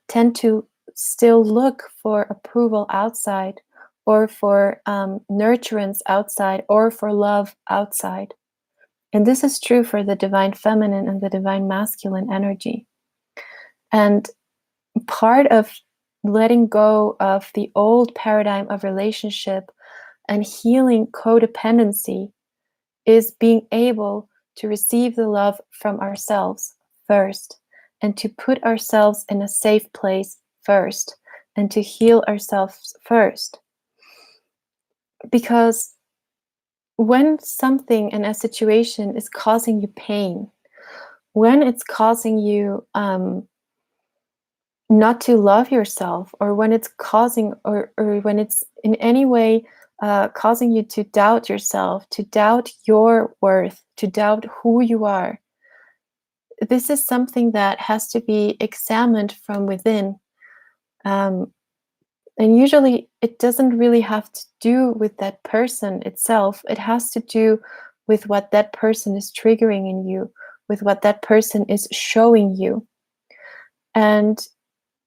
tend to still look for approval outside, or for nurturance outside, or for love outside. And this is true for the divine feminine and the divine masculine energy. And part of letting go of the old paradigm of relationship and healing codependency is being able to receive the love from ourselves first, and to put ourselves in a safe place first, and to heal ourselves first. Because when something in a situation is causing you pain, when it's causing you not to love yourself, or when it's causing, or when it's in any way causing you to doubt yourself, to doubt your worth, to doubt who you are, this is something that has to be examined from within. Um, and usually it doesn't really have to do with that person itself. It has to do with what that person is triggering in you, with what that person is showing you. And,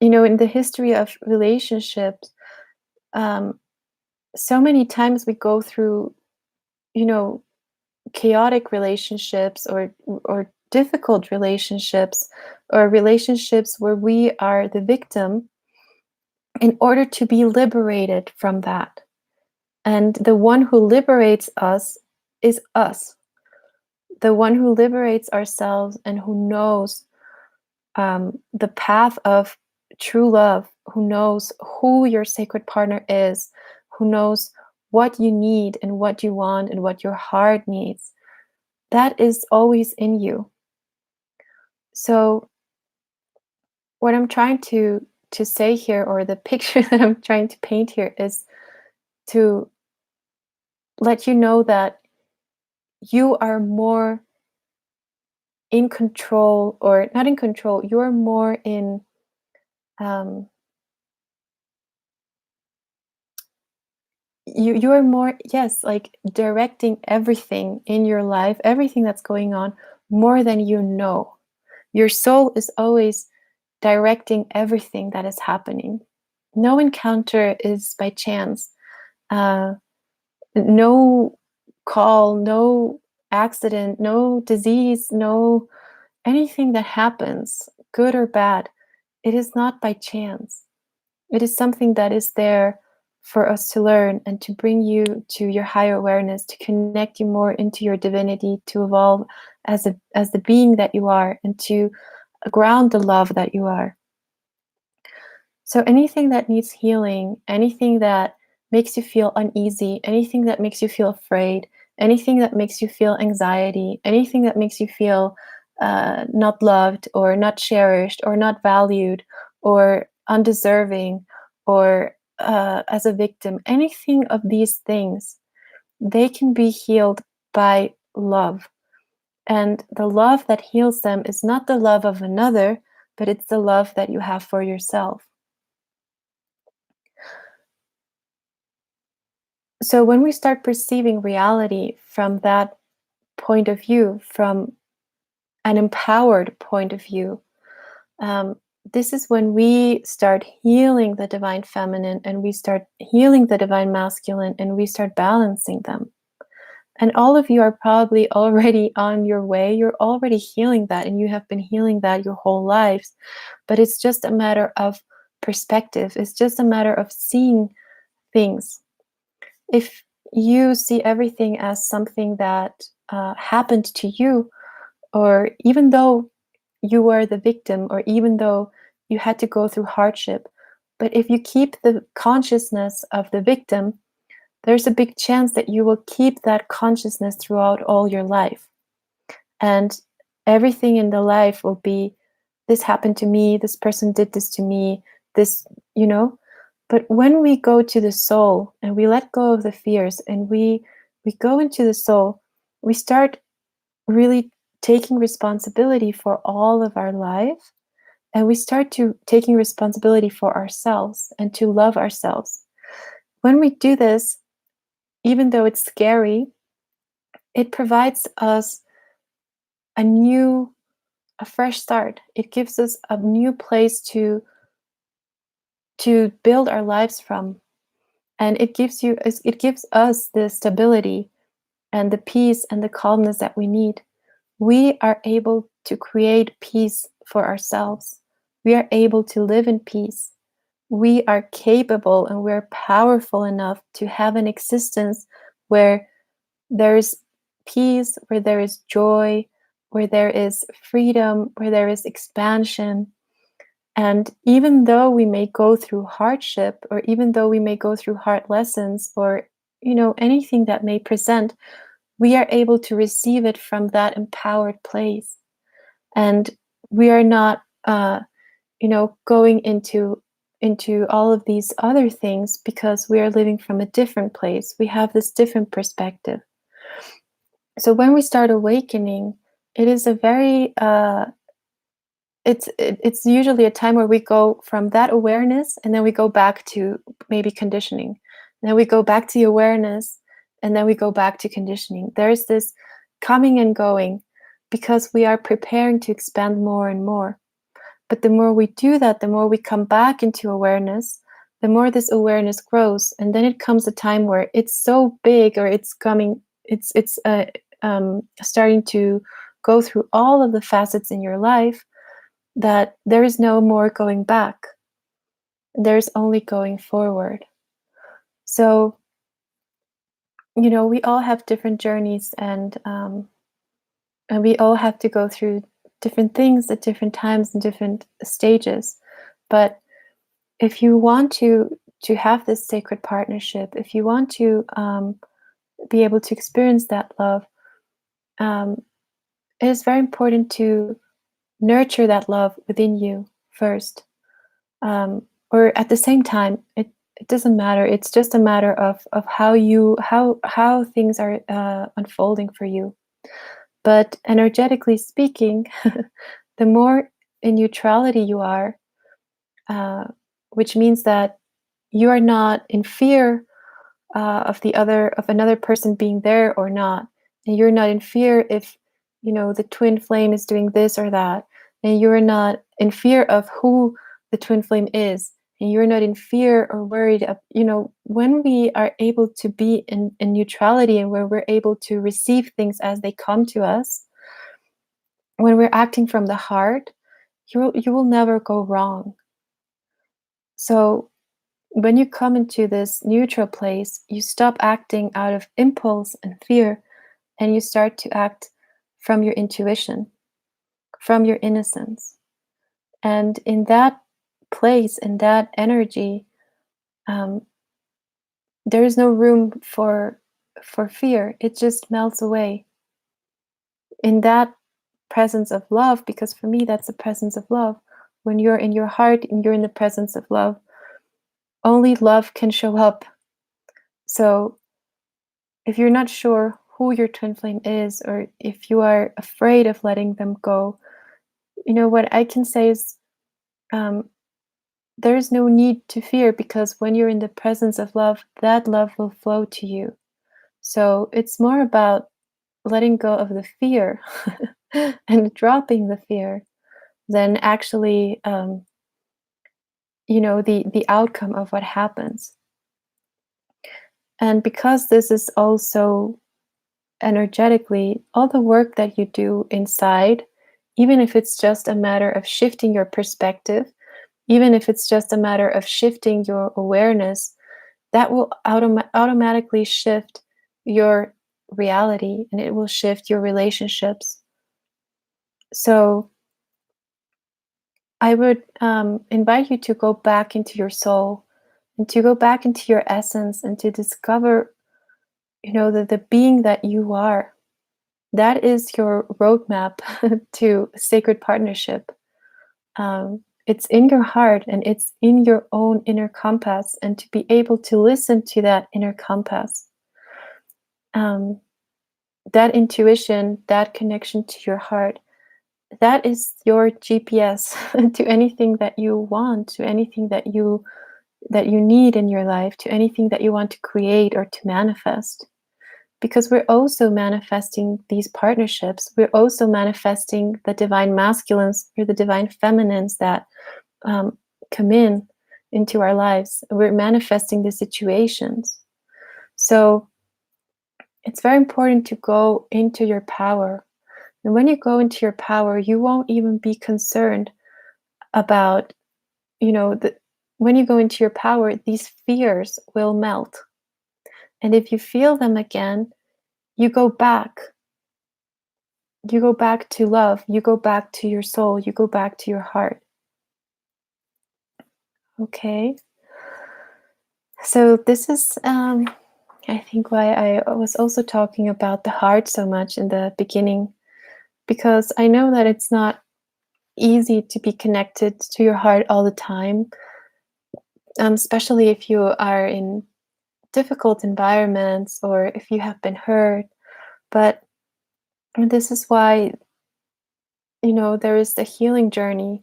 in the history of relationships, um, so many times we go through, you know, chaotic relationships or difficult relationships or relationships where we are the victim in order to be liberated from that. And the one who liberates us is us. The one who liberates ourselves and who knows the path of true love, who knows who your sacred partner is, who knows what you need and what you want and what your heart needs. That is always in you. So what I'm trying to say here, or the picture that I'm trying to paint here, is to let you know that you are more in control, or not in control, you're more in um, you are more, yes, like directing everything in your life, everything that's going on, more than you know. Your soul is always directing everything that is happening. No encounter is by chance. uh, no call, no accident, no disease, no anything that happens, good or bad, it is not by chance. It is something that is there for us to learn and to bring you to your higher awareness, to connect you more into your divinity, to evolve as the being that you are, and to ground the love that you are. So anything that needs healing, anything that makes you feel uneasy, anything that makes you feel afraid, anything that makes you feel anxiety, anything that makes you feel not loved or not cherished or not valued or undeserving or as a victim, anything of these things, they can be healed by love. And the love that heals them is not the love of another, but it's the love that you have for yourself. So when we start perceiving reality from that point of view, from an empowered point of view, um, this is when we start healing the divine feminine and we start healing the divine masculine and we start balancing them. And all of you are probably already on your way. You're already healing that, and you have been healing that your whole lives. But it's just a matter of perspective. It's just a matter of seeing things. If you see everything as something that happened to you, or even though you were the victim, or even though you had to go through hardship, but if you keep the consciousness of the victim, there's a big chance that you will keep that consciousness throughout all your life. And everything in the life will be, this happened to me, this person did this to me, this, you know. But when we go to the soul and we let go of the fears and we go into the soul, we start really taking responsibility for all of our life, and we start to taking responsibility for ourselves and to love ourselves. When we do this, even though it's scary, it provides us a new, a fresh start. It gives us a new place to build our lives from, and it gives us the stability and the peace and the calmness that we need. We are able to create peace for ourselves. We are able to live in peace. We are capable and we're powerful enough to have an existence where there is peace, where there is joy, where there is freedom, where there is expansion. And even though we may go through hardship, or even though we may go through hard lessons, or anything that may present, we are able to receive it from that empowered place. And we are not going into all of these other things because we are living from a different place. We have this different perspective. So when we start awakening, it is a very it's usually a time where we go from that awareness, and then we go back to maybe conditioning. And then we go back to the awareness, and then we go back to conditioning. There's this coming and going because we are preparing to expand more and more. But the more we do that, the more we come back into awareness, the more this awareness grows. And then it comes a time where it's so big, or it's coming, it's starting to go through all of the facets in your life, that there is no more going back. There's only going forward. So, we all have different journeys, and we all have to go through different things at different times and different stages. But if you want to have this sacred partnership, if you want to be able to experience that love, um, it is very important to nurture that love within you first. Or at the same time, it doesn't matter. It's just a matter of how things are unfolding for you. But energetically speaking, the more in neutrality you are, uh, which means that you are not in fear of another person being there or not, and you're not in fear if the twin flame is doing this or that, and you're not in fear of who the twin flame is, and you're not in fear or worried of, when we are able to be in neutrality, and where we're able to receive things as they come to us, when we're acting from the heart, you will never go wrong. So when you come into this neutral place, you stop acting out of impulse and fear, and you start to act from your intuition, from your innocence. And in that place, in that energy, um, there is no room for fear. It just melts away. In that presence of love, because for me that's the presence of love. When you're in your heart and you're in the presence of love, only love can show up. So if you're not sure who your twin flame is, or if you are afraid of letting them go, what I can say is, um, there is no need to fear, because when you're in the presence of love, that love will flow to you. So it's more about letting go of the fear and dropping the fear than actually, the outcome of what happens. And because this is also energetically, all the work that you do inside, even if it's just a matter of shifting your perspective, even if it's just a matter of shifting your awareness, that will automatically shift your reality, and it will shift your relationships. So I would invite you to go back into your soul, and to go back into your essence, and to discover, the being that you are. That is your roadmap to sacred partnership. It's in your heart, and it's in your own inner compass, and to be able to listen to that inner compass, um, that intuition, that connection to your heart, that is your GPS to anything that you want, to anything that you need in your life, to anything that you want to create or to manifest. Because we're also manifesting these partnerships. We're also manifesting the divine masculines or the divine feminines that come into our lives. We're manifesting the situations. So it's very important to go into your power. And when you go into your power, you won't even be concerned about, when you go into your power, these fears will melt. And if you feel them again, you go back. You go back to love. You go back to your soul. You go back to your heart. Okay. So this is, I think, why I was also talking about the heart so much in the beginning, because I know that it's not easy to be connected to your heart all the time, especially if you are in difficult environments, or if you have been hurt. But this is why there is the healing journey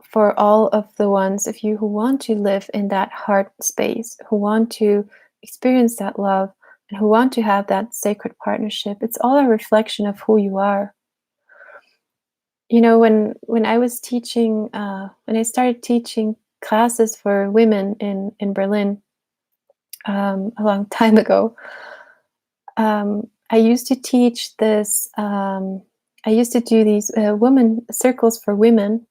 for all of the ones of you who want to live in that heart space, who want to experience that love, and who want to have that sacred partnership. It's all a reflection of who you are. When I was teaching, when I started teaching classes for women in Berlin, a long time ago, I used to teach this. I used to do these women circles for women,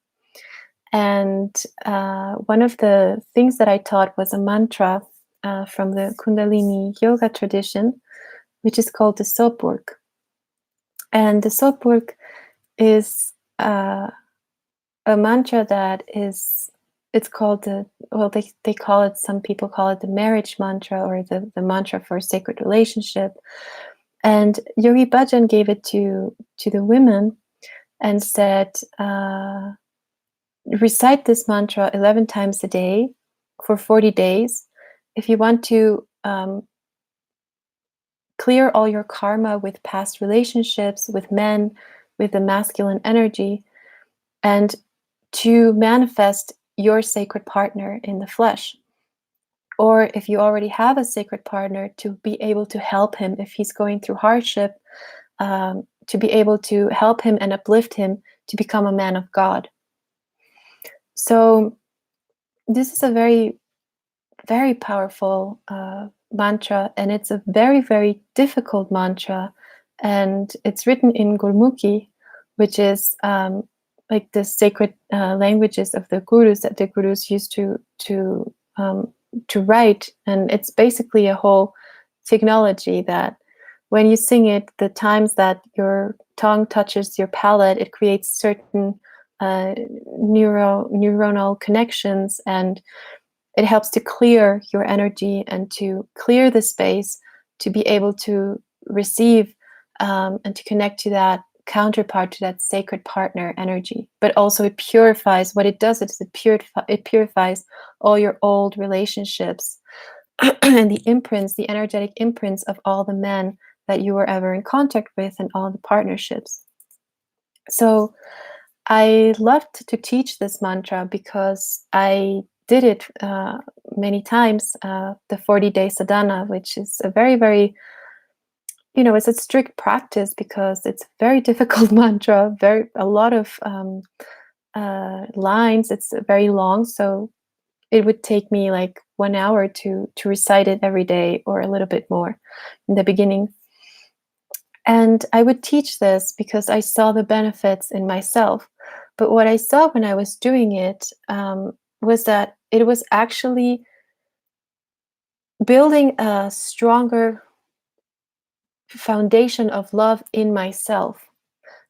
and one of the things that I taught was a mantra from the Kundalini yoga tradition, which is called the soap work. And the soap work is a mantra that is, it's called they call it, some people call it the marriage mantra, or the mantra for a sacred relationship. And Yogi Bhajan gave it to the women and said, recite this mantra 11 times a day for 40 days. If you want to clear all your karma with past relationships, with men, with the masculine energy, and to manifest your sacred partner in the flesh. Or if you already have a sacred partner, to be able to help him if he's going through hardship, to be able to help him and uplift him to become a man of God. So this is a very, very powerful mantra, and it's a very, very difficult mantra. And it's written in Gurmukhi, which is like the sacred languages of the gurus that the gurus used to write. And it's basically a whole technology that when you sing it, the times that your tongue touches your palate, it creates certain neuronal connections, and it helps to clear your energy and to clear the space to be able to receive and to connect to that counterpart, to that sacred partner energy. But also it purifies, what it does is it purifies all your old relationships and the imprints, the energetic imprints of all the men that you were ever in contact with and all the partnerships. So I loved to teach this mantra because I did it many times, the 40-day sadhana, which is a very, very, it's a strict practice because it's a very difficult mantra, a lot of lines. It's very long, so it would take me like 1 hour to recite it every day, or a little bit more in the beginning. And I would teach this because I saw the benefits in myself. But what I saw when I was doing it was that it was actually building a stronger foundation of love in myself.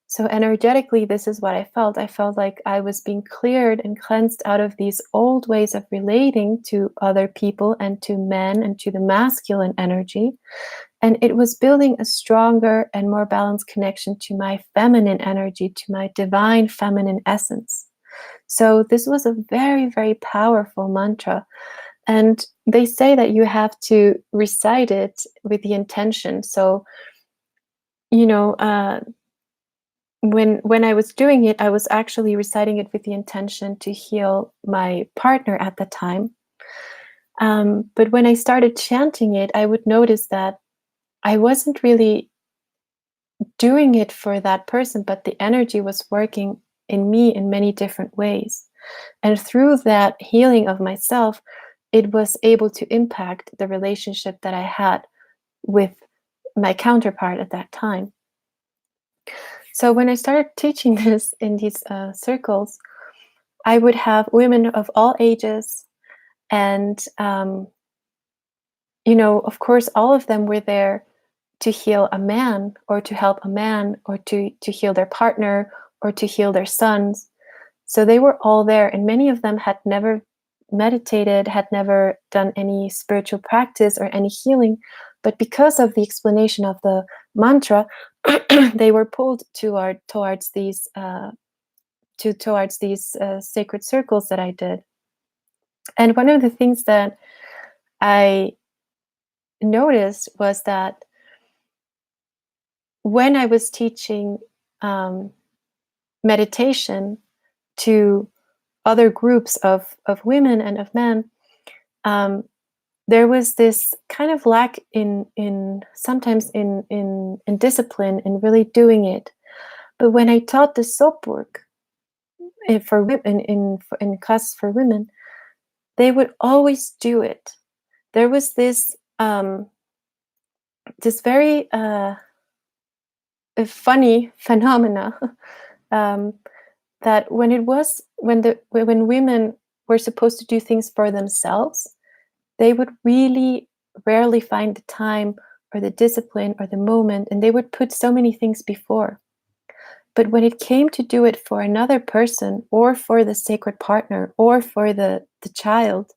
So energetically, this is what I felt. I felt like I was being cleared and cleansed out of these old ways of relating to other people and to men and to the masculine energy. And it was building a stronger and more balanced connection to my feminine energy, to my divine feminine essence. So this was a very, very powerful mantra. And they say that you have to recite it with the intention. So, when I was doing it, I was actually reciting it with the intention to heal my partner at the time. But when I started chanting it, I would notice that I wasn't really doing it for that person, but the energy was working in me in many different ways. And through that healing of myself, it was able to impact the relationship that I had with my counterpart at that time. So when I started teaching this in these circles, I would have women of all ages, and of course, all of them were there to heal a man, or to help a man, or to heal their partner, or to heal their sons. So they were all there, and many of them had never meditated, had never done any spiritual practice or any healing. But because of the explanation of the mantra, they were pulled towards these sacred circles that I did. And one of the things that I noticed was that when I was teaching meditation to other groups of women and of men, um, there was this kind of lack in sometimes in discipline in really doing it. But when I taught the soap work for women in classes for women, they would always do it. There was this very a funny phenomena um, that when women were supposed to do things for themselves, they would really rarely find the time or the discipline or the moment, and they would put so many things before. But when it came to do it for another person or for the sacred partner or for the child,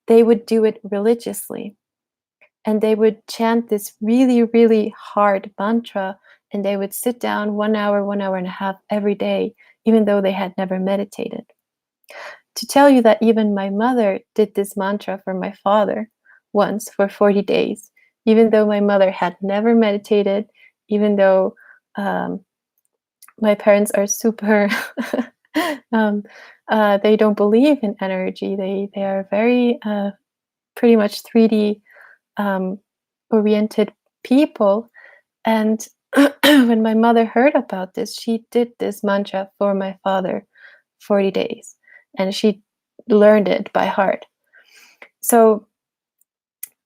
they would do it religiously. And they would chant this really, really hard mantra, and they would sit down 1 hour, 1 hour and a half every day, even though they had never meditated. To tell you that even my mother did this mantra for my father once for 40 days, even though my mother had never meditated, even though um, my parents are super, um, they don't believe in energy. They are very pretty much 3D um, oriented people. And when my mother heard about this, she did this mantra for my father 40 days, and she learned it by heart. So,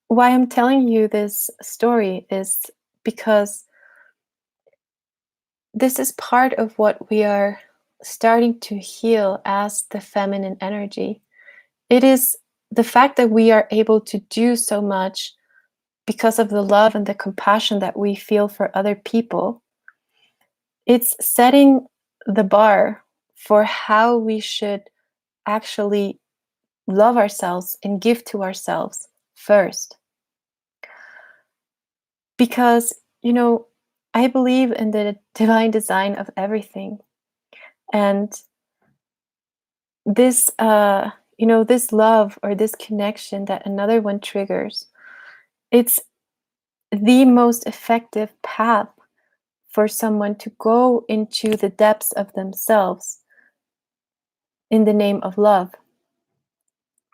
why I'm telling you this story is because this is part of what we are starting to heal as the feminine energy. It is the fact that we are able to do so much because of the love and the compassion that we feel for other people. It's setting the bar for how we should actually love ourselves and give to ourselves first. Because, I believe in the divine design of everything. And this love or this connection that another one triggers, it's the most effective path for someone to go into the depths of themselves in the name of love.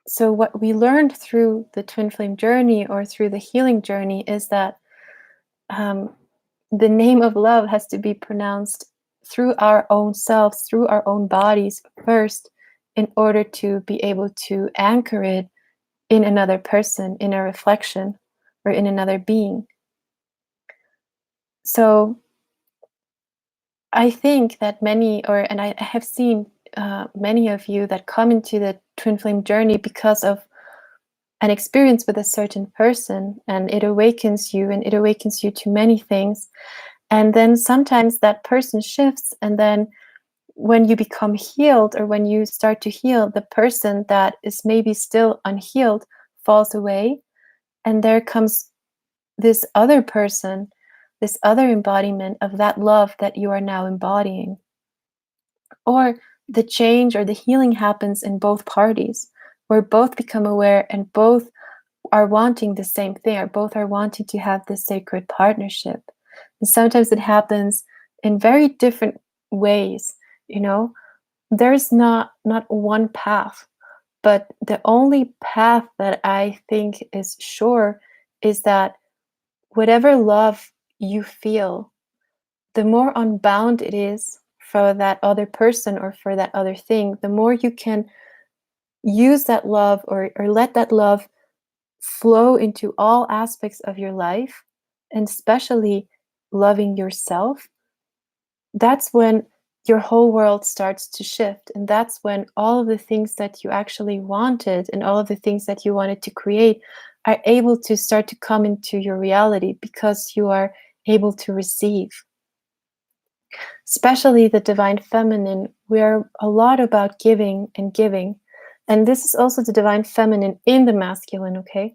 So what we learned through the twin flame journey or through the healing journey is that um, the name of love has to be pronounced through our own selves, through our own bodies first, in order to be able to anchor it in another person, in a reflection, or in another being. So I think that and I have seen many of you that come into the twin flame journey because of an experience with a certain person, and it awakens you, and it awakens you to many things. And then sometimes that person shifts, and then when you become healed or when you start to heal, the person that is maybe still unhealed falls away, and there comes this other person, this other embodiment of that love that you are now embodying. Or the change or the healing happens in both parties, where both become aware and both are wanting the same thing, or both are wanting to have this sacred partnership. And sometimes it happens in very different ways. There's not one path, but the only path that I think is sure is that whatever love you feel, the more unbound it is for that other person or for that other thing, the more you can use that love or let that love flow into all aspects of your life, and especially loving yourself. That's when your whole world starts to shift. And that's when all of the things that you actually wanted and all of the things that you wanted to create are able to start to come into your reality, because you are able to receive. Especially the divine feminine, we are a lot about giving and giving. And this is also the divine feminine in the masculine, okay?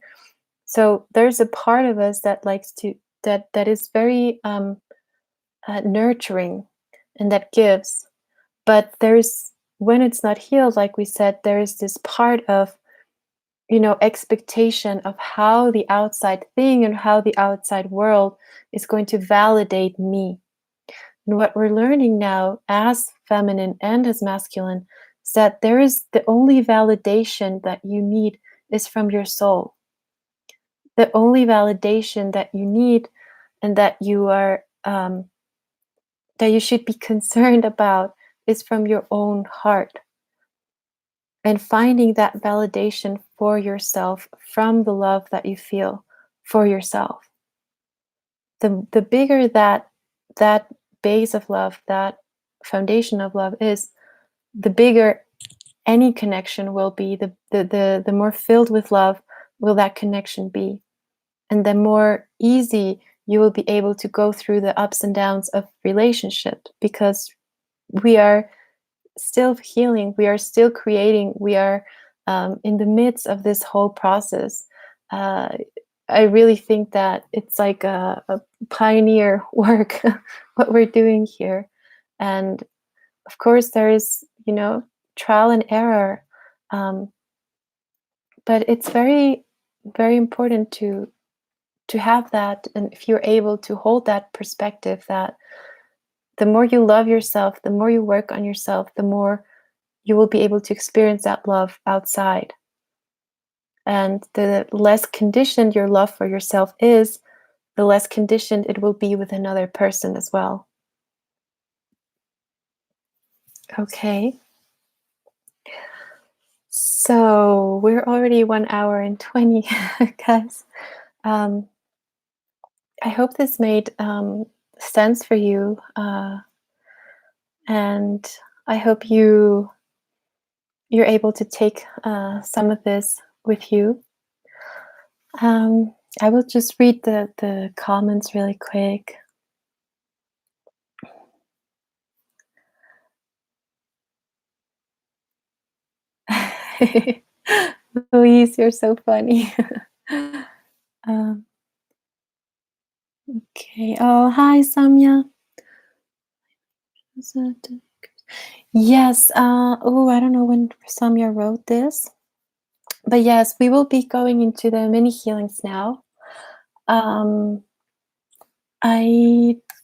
So there's a part of us that likes to, that is very nurturing and that gives. But there's, when it's not healed, like we said, there is this part of, expectation of how the outside thing and how the outside world is going to validate me. And what we're learning now as feminine and as masculine is that there is the only validation that you need is from your soul. The only validation that you need and that you are that you should be concerned about is from your own heart, and finding that validation for yourself from the love that you feel for yourself. The bigger that base of love, that foundation of love is, the bigger any connection will be, the more filled with love will that connection be, and the more easy you will be able to go through the ups and downs of relationship, because we are still healing, we are still creating, we are in the midst of this whole process. uh, I really think that it's like a pioneer work what we're doing here. And of course there is, trial and error, um, but it's very, very important to have that. And if you're able to hold that perspective, that the more you love yourself, the more you work on yourself, the more you will be able to experience that love outside. And the less conditioned your love for yourself is, the less conditioned it will be with another person as well. Okay. So we're already 1 hour and 20, guys. Um, I hope this made sense for you. And I hope you're able to take some of this with you. I will just read the comments really quick. Louise, you're so funny. um, okay. Oh, hi, Somya. Yes. Oh, I don't know when Samya wrote this, but yes, we will be going into the mini healings now. I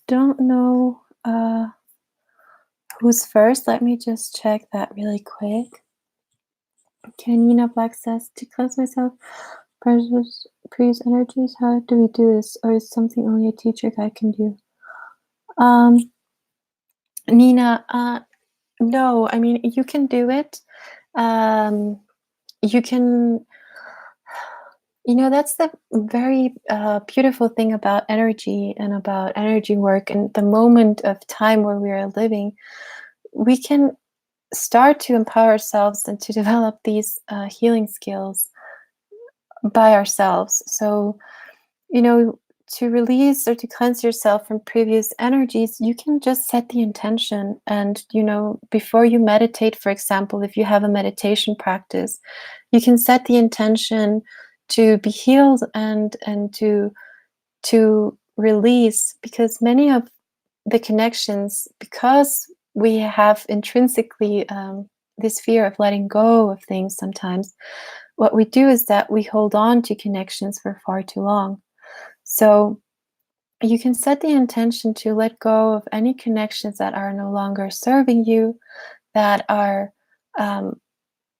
don't know who's first. Let me just check that really quick. Okay, Nina Black says, to cleanse myself, previous energies. How do we do this, or is something only a teacher guide can do? Nina, no, I mean, you can do it. You can, that's the very beautiful thing about energy and about energy work and the moment of time where we are living. We can start to empower ourselves and to develop these healing skills by ourselves. So, to release or to cleanse yourself from previous energies, you can just set the intention. And, before you meditate, for example, if you have a meditation practice, you can set the intention to be healed and to release, because many of the connections, because we have intrinsically this fear of letting go of things sometimes, what we do is that we hold on to connections for far too long. So you can set the intention to let go of any connections that are no longer serving you, that are no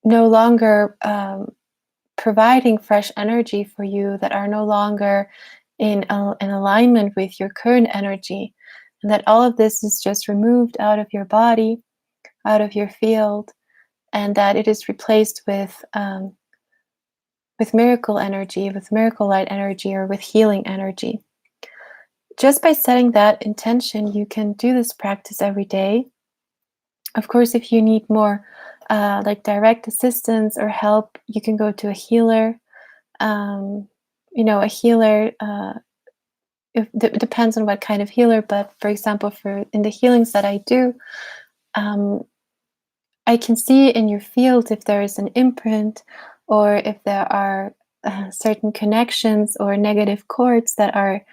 longer providing fresh energy for you, that are no longer in alignment with your current energy, and that all of this is just removed out of your body, out of your field, and that it is replaced with miracle energy, with miracle light energy, or with healing energy. Just by setting that intention, you can do this practice every day. Of course, if you need more like direct assistance or help, you can go to a healer. A healer, it depends on what kind of healer, but for example, in the healings that I do, I can see in your field if there is an imprint, or if there are certain connections or negative cords that are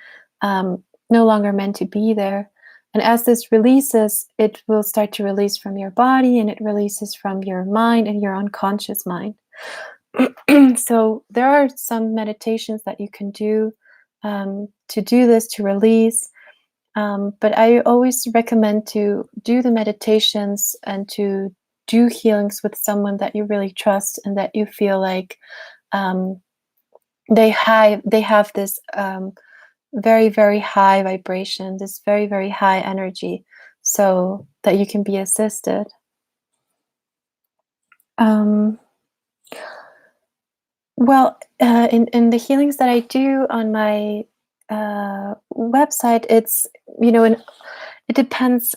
no longer meant to be there. And as this releases, it will start to release from your body, and it releases from your mind and your unconscious mind. So there are some meditations that you can do to do this, to release. But I always recommend to do the meditations and to do healings with someone that you really trust and that you feel like um, they have this very, very high vibration, this very, very high energy, so that you can be assisted. Um, well, in the healings that I do on my website, it's, it depends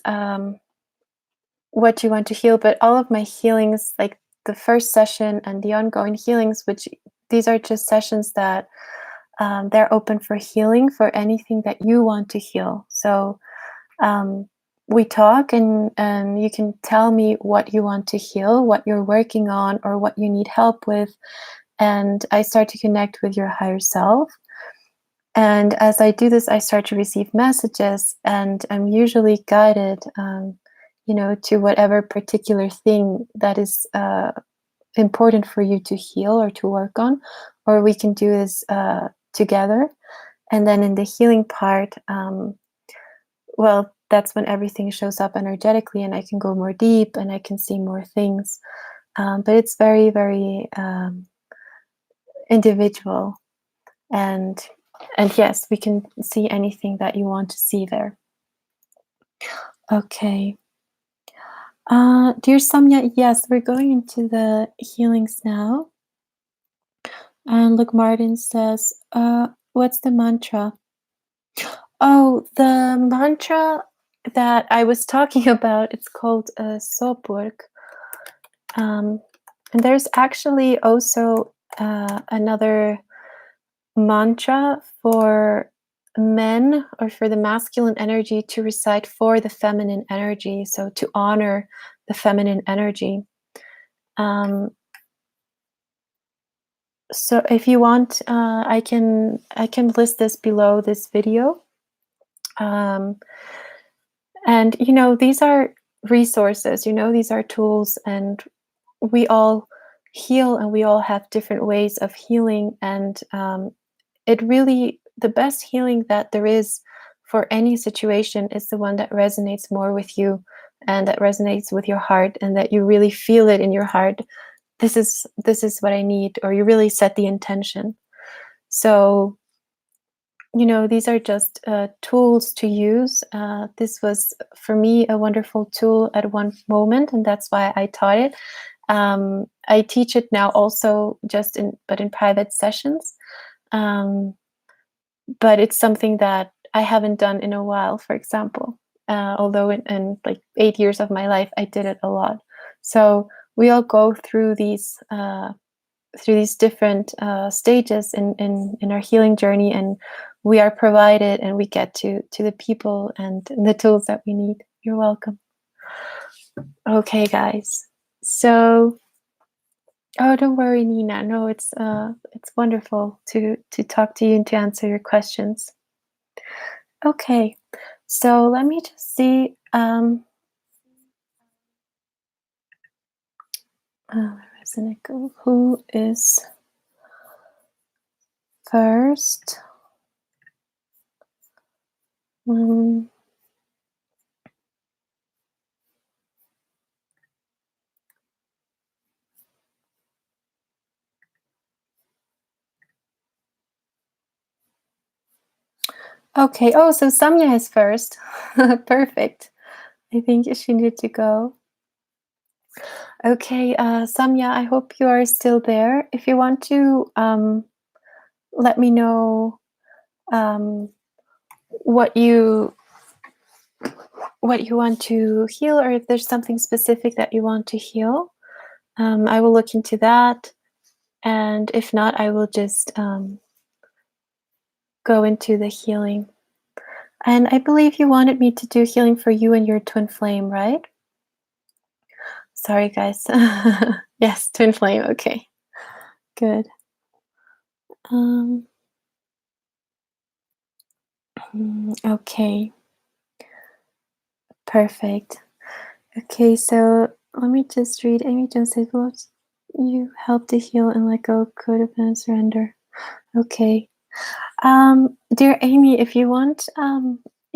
what you want to heal, but all of my healings, like the first session and the ongoing healings, which these are just sessions that they're open for healing for anything that you want to heal. So um, we talk, and you can tell me what you want to heal, what you're working on, or what you need help with. And I start to connect with your higher self. And as I do this, I start to receive messages, and I'm usually guided, to whatever particular thing that is important for you to heal or to work on, or we can do this together. And then in the healing part, well, that's when everything shows up energetically, and I can go more deep and I can see more things. But it's very, very individual, and yes, we can see anything that you want to see there. Okay. Dear Somya, yes, we're going into the healings now. And look, Martin says, what's the mantra? Oh, the mantra that I was talking about, it's called Sopurg. And there's actually also another mantra for men, or for the masculine energy, to recite for the feminine energy, so to honor the feminine energy. So if you want, I can list this below this video. And these are resources, these are tools, and we all heal, and we all have different ways of healing. And it really, the best healing that there is for any situation is the one that resonates more with you, and that resonates with your heart, and that you really feel it in your heart. This is what I need, or you really set the intention. So these are just tools to use. This was, for me, a wonderful tool at one moment, and that's why I taught it. I teach it now also, but in private sessions. But it's something that I haven't done in a while, for example. Although in like 8 years of my life, I did it a lot. So we all go through these different stages in our healing journey, and we are provided, and we get to the people and the tools that we need. You're welcome. Okay, guys. So, oh, don't worry, Nina. No, it's wonderful to talk to you and to answer your questions. Okay, so let me just see. Who is first? Okay. Oh, so Somya is first. Perfect. I think she needed to go. Okay, Samya, I hope you are still there. If you want to let me know what you want to heal, or if there's something specific that you want to heal, I will look into that. And if not, I will just go into the healing. And I believe you wanted me to do healing for you and your twin flame, right? Sorry, guys. Yes, twin flame. Okay, good. Okay, perfect. Okay, so let me just read. Amy Jones says, "Will you help to heal and let go, codependent surrender?" Okay, dear Amy, if you want,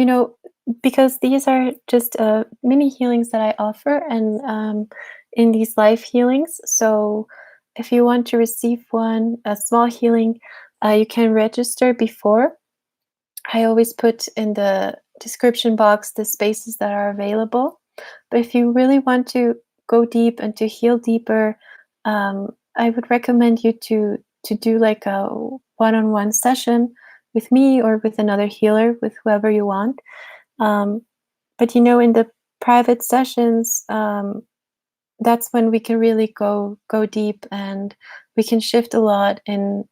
you know, because these are just mini healings that I offer, and in these life healings. So, if you want to receive one, a small healing, you can register before. I always put in the description box the spaces that are available. But if you really want to go deep and to heal deeper, I would recommend you to do like a one-on-one session with me or with another healer, with whoever you want. Um, but in the private sessions, that's when we can really go deep, and we can shift a lot in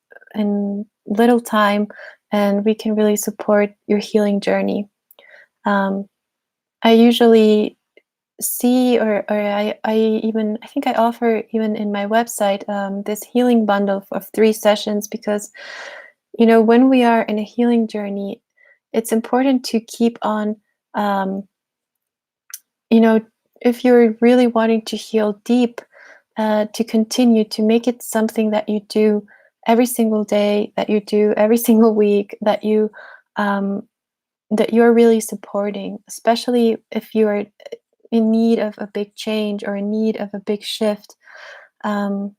little time, and we can really support your healing journey. um, I usually see, or I think I offer even in my website, this healing bundle of 3 sessions, because when we are in a healing journey, it's important to keep on, um, you know if you're really wanting to heal deep, to continue to make it something that you do every single day, that you do every single week, um, that you're really supporting, especially if you're in need of a big change or in need of a big shift. Um,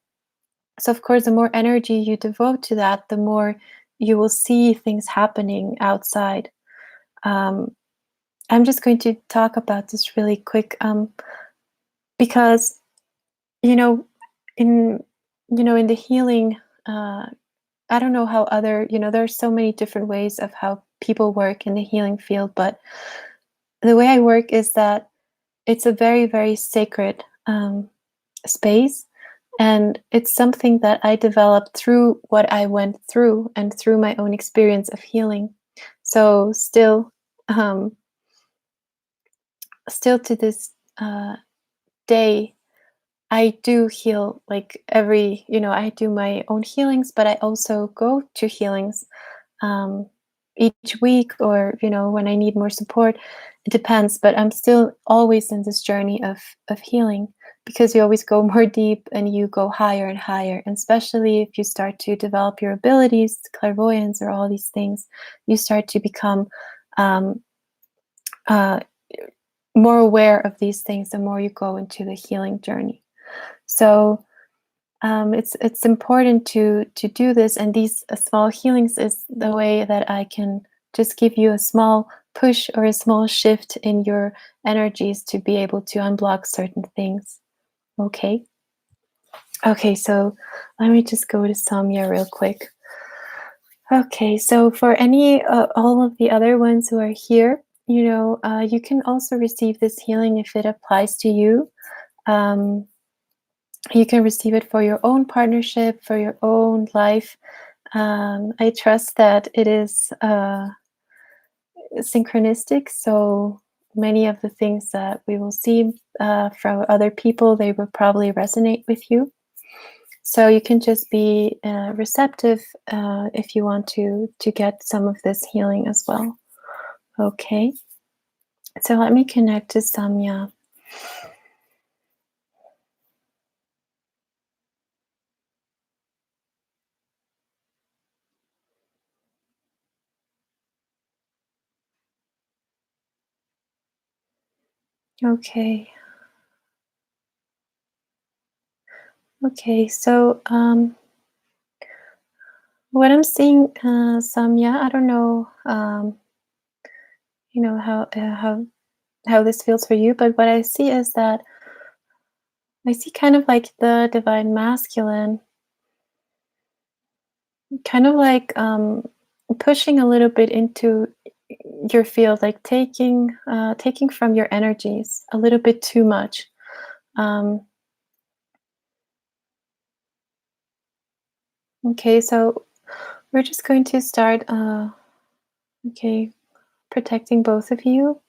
so, of course, the more energy you devote to that, the more you will see things happening outside. Um, I'm just going to talk about this really quick, because you know, in in the healing, uh, I don't know how other there are so many different ways of how people work in the healing field, but the way I work is that it's a very, very sacred space. And it's something that I developed through what I went through and through my own experience of healing. So um, still to this day, I do heal, like, I do my own healings, but I also go to healings um, each week, or when I need more support. It depends, but I'm still always in this journey of healing, because you always go more deep and you go higher and higher. And especially if you start to develop your abilities, clairvoyance, or all these things, you start to become um, uh, more aware of these things the more you go into the healing journey. So it's important to do this, and these small healings is the way that I can just give you a small push or a small shift in your energies to be able to unblock certain things. Okay. Okay, so let me just go to Somya real quick. Okay, so for all of the other ones who are here, you can also receive this healing if it applies to you. Um, you can receive it for your own partnership, for your own life. I trust that it is synchronistic, so many of the things that we will see from other people, they will probably resonate with you. So you can just be receptive if you want to get some of this healing as well. Okay, so let me connect to Samya. Okay. Okay, so what I'm seeing, Samya, I don't know, how this feels for you, but what I see is that I see kind of like the divine masculine, kind of like pushing a little bit into your field, like taking from your energies a little bit too much. Um, okay, so we're just going to start. Okay, protecting both of you,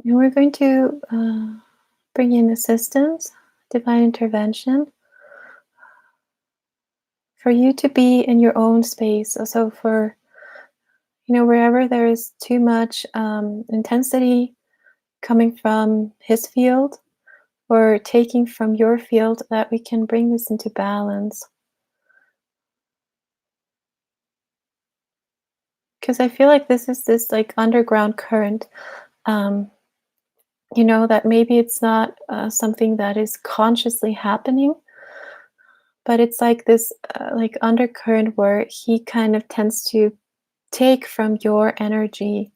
and we're going to bring in assistance, divine intervention, for you to be in your own space. Also, for wherever there is too much intensity coming from his field or taking from your field, that we can bring this into balance. Because I feel like this is this like underground current. Um, that maybe it's not something that is consciously happening, but it's like this like undercurrent where he kind of tends to take from your energy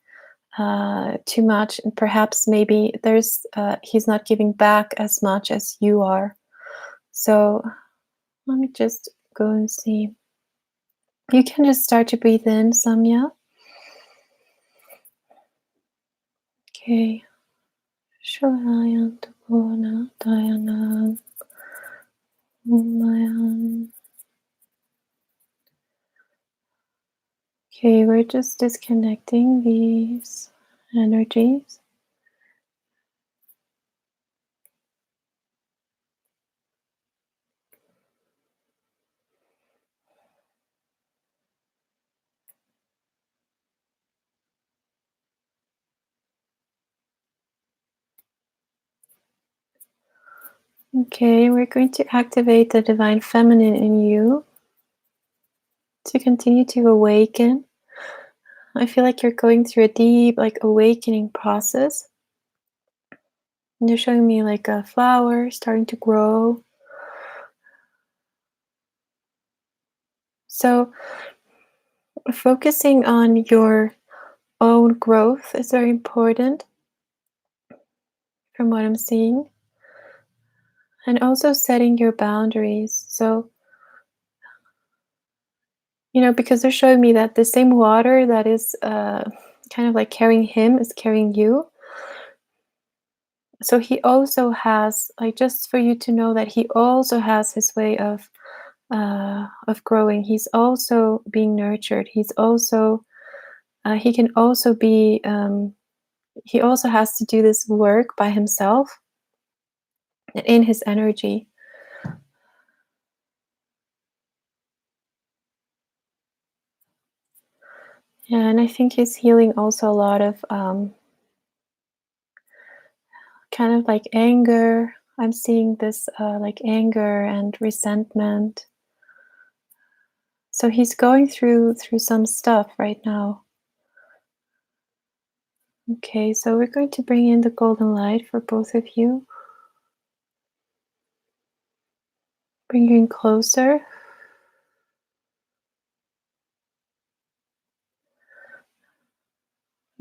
too much, and perhaps maybe there's he's not giving back as much as you are. So let me just go and see. You can just start to breathe in, Samya. Okay. Shalayan Tapona Dayanam Umayan. Okay, we're just disconnecting these energies. Okay, we're going to activate the divine feminine in you to continue to awaken. I feel like you're going through a deep, like, awakening process. And you're showing me like a flower starting to grow. So, focusing on your own growth is very important from what I'm seeing. And also setting your boundaries. So, because they're showing me that the same water that is kind of like carrying him is carrying you. So he also has, like, just for you to know that he also has his way of growing. He's also being nurtured. He's also he can also be he also has to do this work by himself in his energy. Yeah, and I think he's healing also a lot of kind of like anger. I'm seeing this like anger and resentment. So he's going through some stuff right now. Okay, so we're going to bring in the golden light for both of you. Bring you in closer.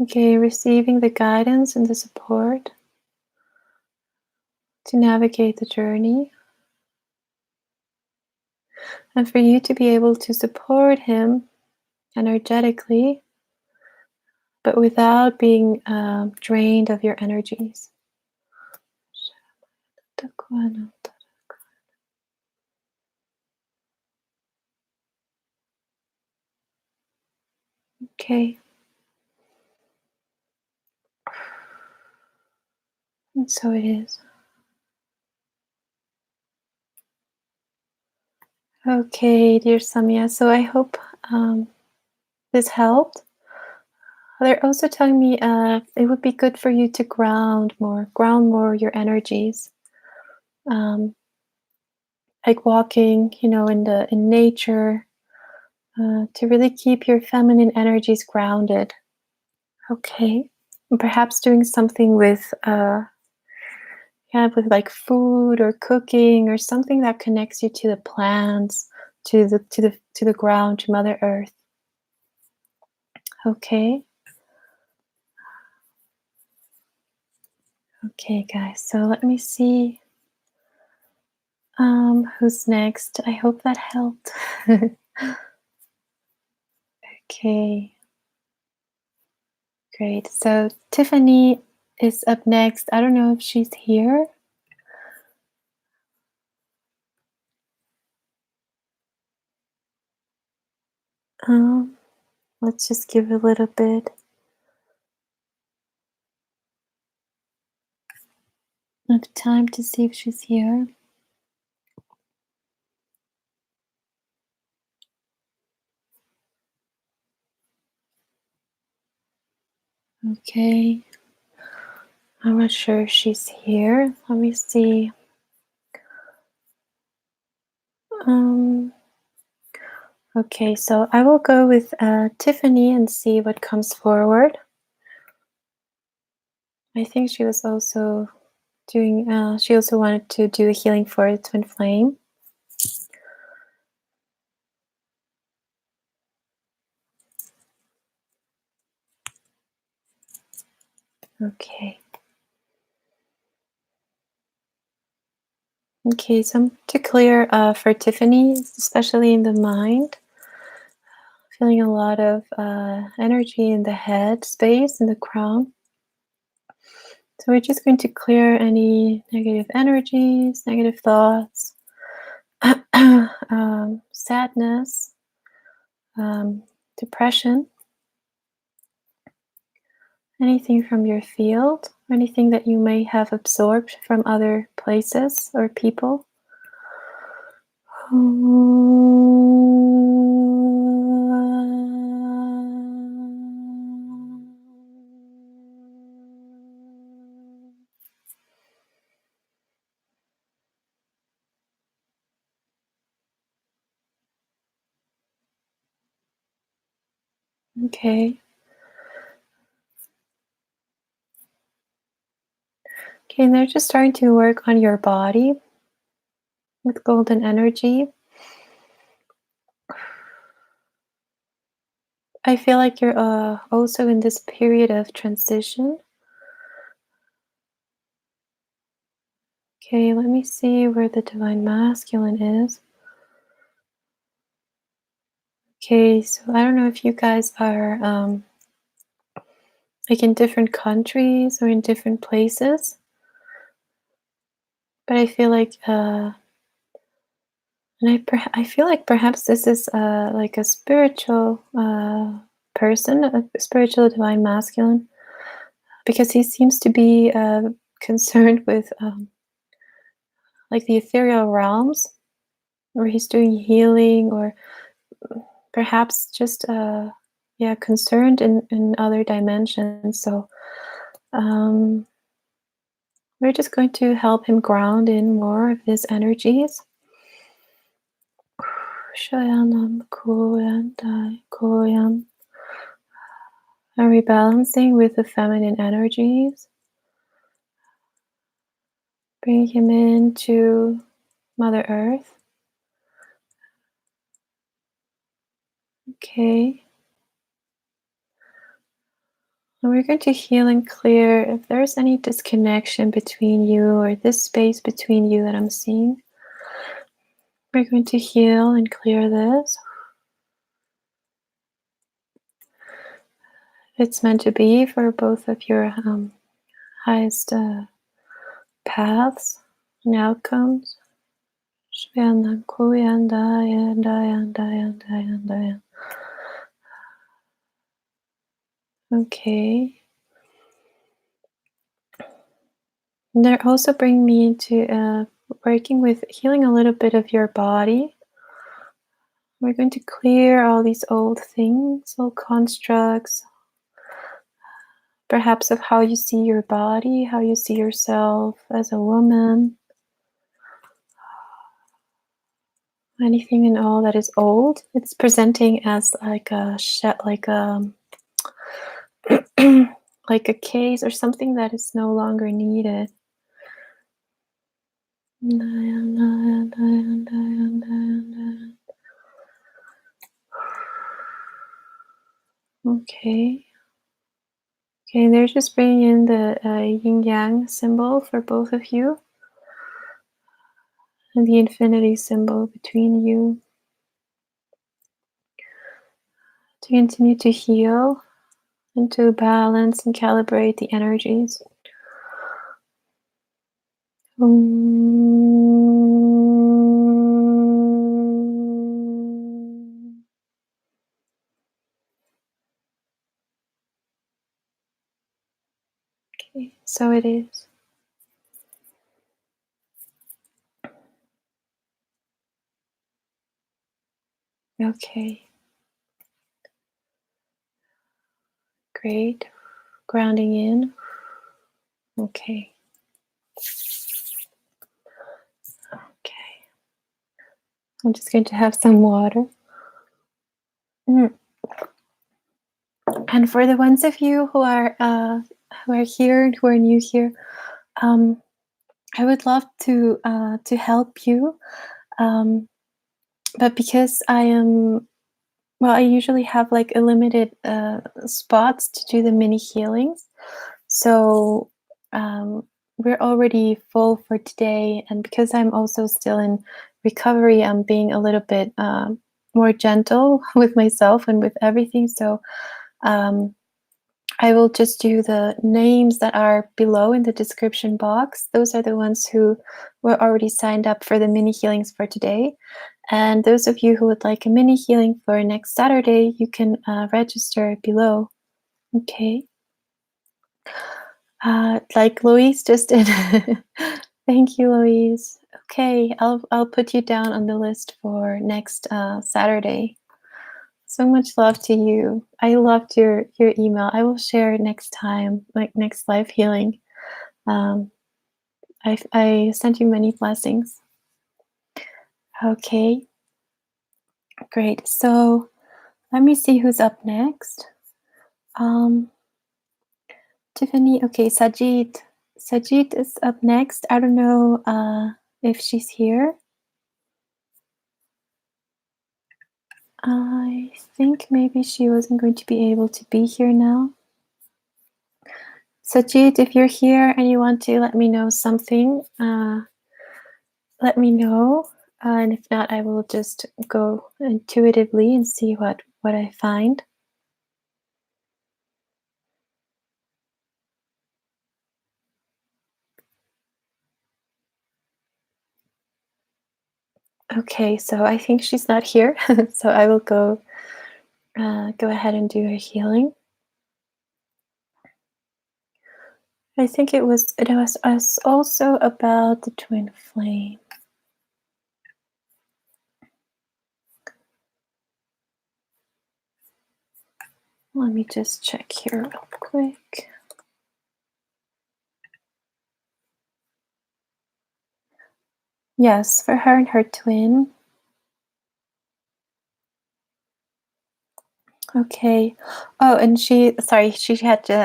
Okay, receiving the guidance and the support to navigate the journey. And for you to be able to support him energetically, but without being drained of your energies. Okay. And so it is. Okay, dear Samya. So I hope this helped. They're also telling me it would be good for you to ground more your energies. Like walking, in nature, to really keep your feminine energies grounded. Okay. And perhaps doing something with with like food or cooking or something that connects you to the plants, to the ground, to Mother Earth. Okay. Okay, guys. So let me see who's next. I hope that helped. Okay. Great. So Tiffany is up next. I don't know if she's here. Let's just give a little bit of time to see if she's here. Okay. I'm not sure if she's here. Let me see. Okay, so I will go with Tiffany and see what comes forward. I think she was also doing, she also wanted to do a healing for a twin flame. Okay. Okay, so to clear for Tiffany, especially in the mind, feeling a lot of energy in the head space, in the crown. So we're just going to clear any negative energies, negative thoughts, sadness, depression, anything from your field, anything that you may have absorbed from other places or people. Okay. Okay, and they're just starting to work on your body with golden energy. I feel like you're also in this period of transition. Okay, let me see where the divine masculine is. Okay, so I don't know if you guys are like in different countries or in different places, but I feel like I feel like perhaps this is like a spiritual person, a spiritual divine masculine, because he seems to be concerned with like the ethereal realms, or he's doing healing, or perhaps just yeah, concerned in other dimensions. So we're just going to help him ground in more of his energies. Are rebalancing with the feminine energies. Bring him into Mother Earth. Okay. And we're going to heal and clear if there's any disconnection between you or this space between you that I'm seeing. We're going to heal and clear this. It's meant to be for both of your highest paths and outcomes. Okay. And they're also bringing me into working with healing a little bit of your body. We're going to clear all these old things, old constructs, perhaps of how you see your body, how you see yourself as a woman. Anything and all that is old, it's presenting as like a like a case or something that is no longer needed. Okay. Okay, they're just bringing in the yin yang symbol for both of you and the infinity symbol between you to continue to heal and to balance and calibrate the energies. Okay, so it is. Okay. Great. Grounding in. Okay. Okay. I'm just going to have some water. Mm. And for the ones of you who are here and who are new here, um, I would love to help you, um, but because I am well, I usually have like a limited spots to do the mini healings, so we're already full for today. And because I'm also still in recovery, I'm being a little bit more gentle with myself and with everything. So um, I will just do the names that are below in the description box. Those are the ones who were already signed up for the mini healings for today. And those of you who would like a mini healing for next Saturday, you can register below. Okay. Like Louise just did. Thank you, Louise. Okay, I'll put you down on the list for next Saturday. So much love to you. I loved your email. I will share it next time, like next live healing. Um, I sent you many blessings. Okay, great. So let me see who's up next. Tiffany. Okay, Sagit. Sagit is up next. I don't know if she's here. I think maybe she wasn't going to be able to be here now. Sajid, if you're here and you want to let me know something, let me know. And if not, I will just go intuitively and see what I find. Okay, so I think she's not here. So I will go ahead and do her healing. I think it was us also about the twin flame. Let me just check here real quick. Yes, for her and her twin. Okay. Oh, and she had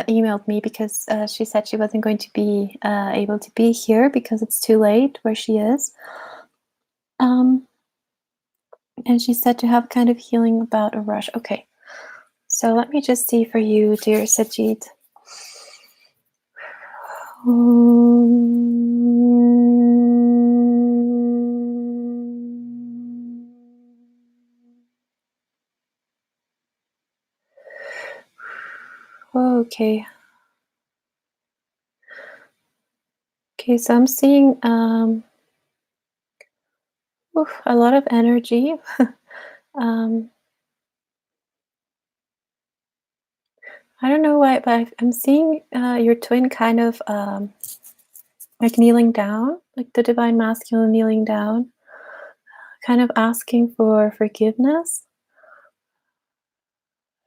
emailed me because she said she wasn't going to be able to be here because it's too late where she is. And she said to have kind of healing about a rush. Okay. So let me just see for you, dear Sajid. Okay. Okay, so I'm seeing a lot of energy. I don't know why, but I'm seeing your twin kind of like kneeling down, like the divine masculine kneeling down, kind of asking for forgiveness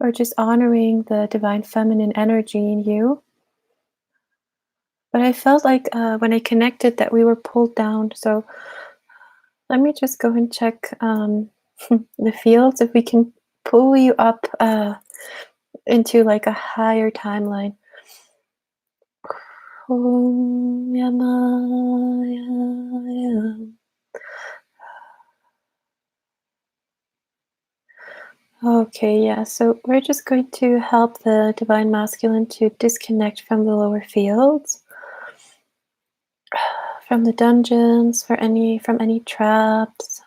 or just honoring the divine feminine energy in you. But I felt like when I connected that we were pulled down. So let me just go and check the fields if we can pull you up into like a higher timeline. Okay, yeah, so we're just going to help the divine masculine to disconnect from the lower fields, from the dungeons, from any traps.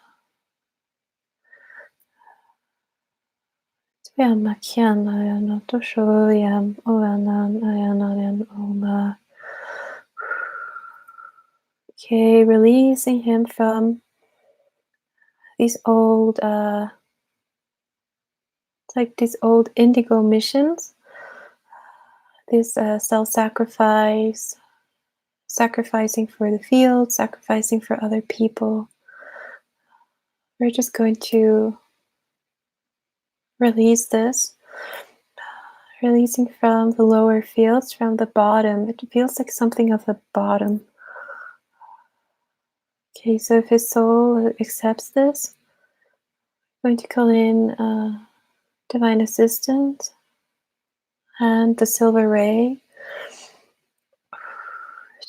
Okay, releasing him from these old it's like these old indigo missions, this self-sacrifice, sacrificing for the field, sacrificing for other people. We're just going to release this, releasing from the lower fields, from the bottom. It feels like something of the bottom. Okay, so if his soul accepts this, I'm going to call in divine assistant, and the silver ray.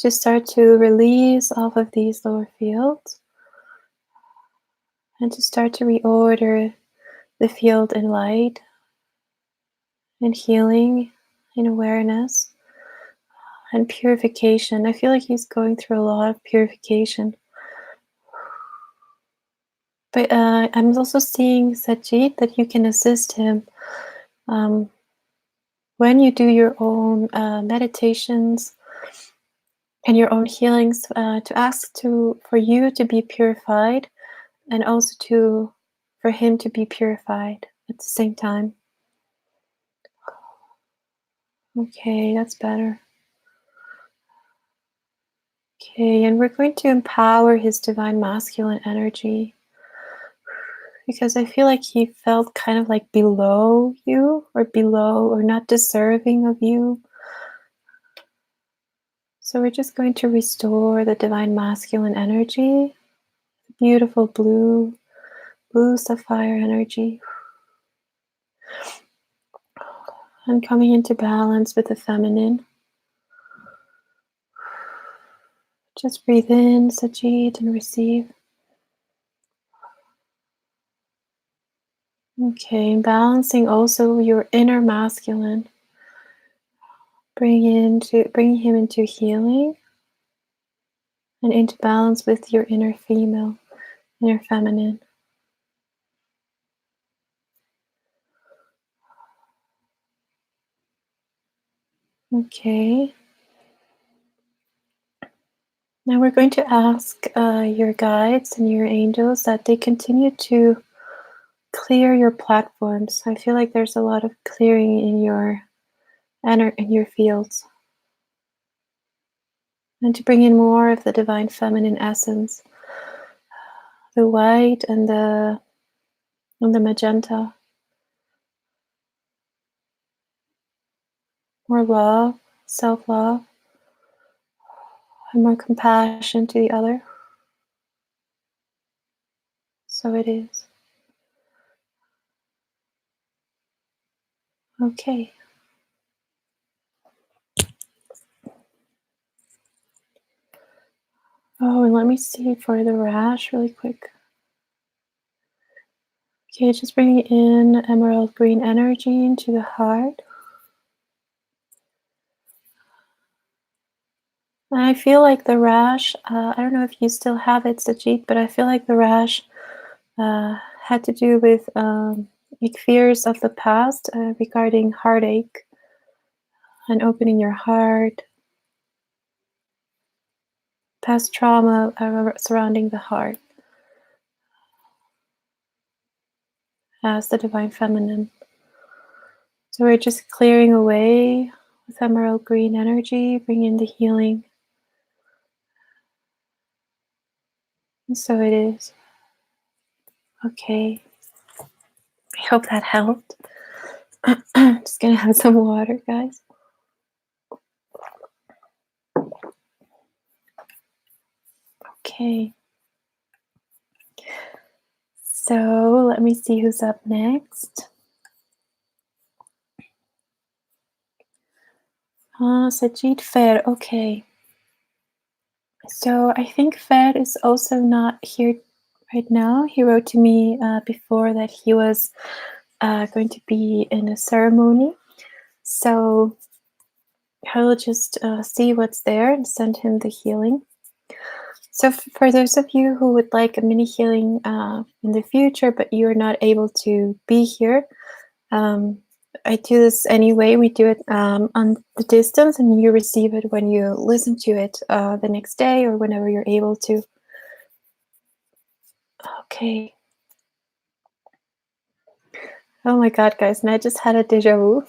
Just start to release off of these lower fields and to start to reorder the field in light and healing and awareness and purification. I feel like he's going through a lot of purification. But I'm also seeing, Sagit, that you can assist him when you do your own meditations and your own healings, to ask for you to be purified, and also for him to be purified at the same time. Okay, that's better. Okay, and we're going to empower his divine masculine energy, because I feel like he felt kind of like below you, or not deserving of you. So we're just going to restore the divine masculine energy, beautiful blue sapphire energy, and coming into balance with the feminine. Just breathe in, Sagit, and receive. Okay, and balancing also your inner masculine. Bringing him into healing and into balance with your inner female, inner feminine. Okay. Now we're going to ask your guides and your angels that they continue to clear your platforms. I feel like there's a lot of clearing in your fields. And to bring in more of the divine feminine essence, the white and the magenta. More love, self-love, and more compassion to the other. So it is. Okay. Oh, and let me see for the rash really quick. Okay, just bringing in emerald green energy into the heart. And I feel like the rash, I don't know if you still have it, Sajid, but I feel like the rash had to do with like fears of the past regarding heartache and opening your heart, past trauma surrounding the heart as the divine feminine. So we're just clearing away with emerald green energy, bring in the healing. And so it is. Okay. I hope that helped. Just gonna have some water, guys. Okay. So let me see who's up next. Sajid Fer. Okay. So I think Fer is also not here right now. He wrote to me before that he was going to be in a ceremony. So I will just see what's there and send him the healing. So for those of you who would like a mini healing in the future, but you're not able to be here, I do this anyway. We do it on the distance, and you receive it when you listen to it the next day or whenever you're able to. Okay. Oh my God, guys, and I just had a deja vu.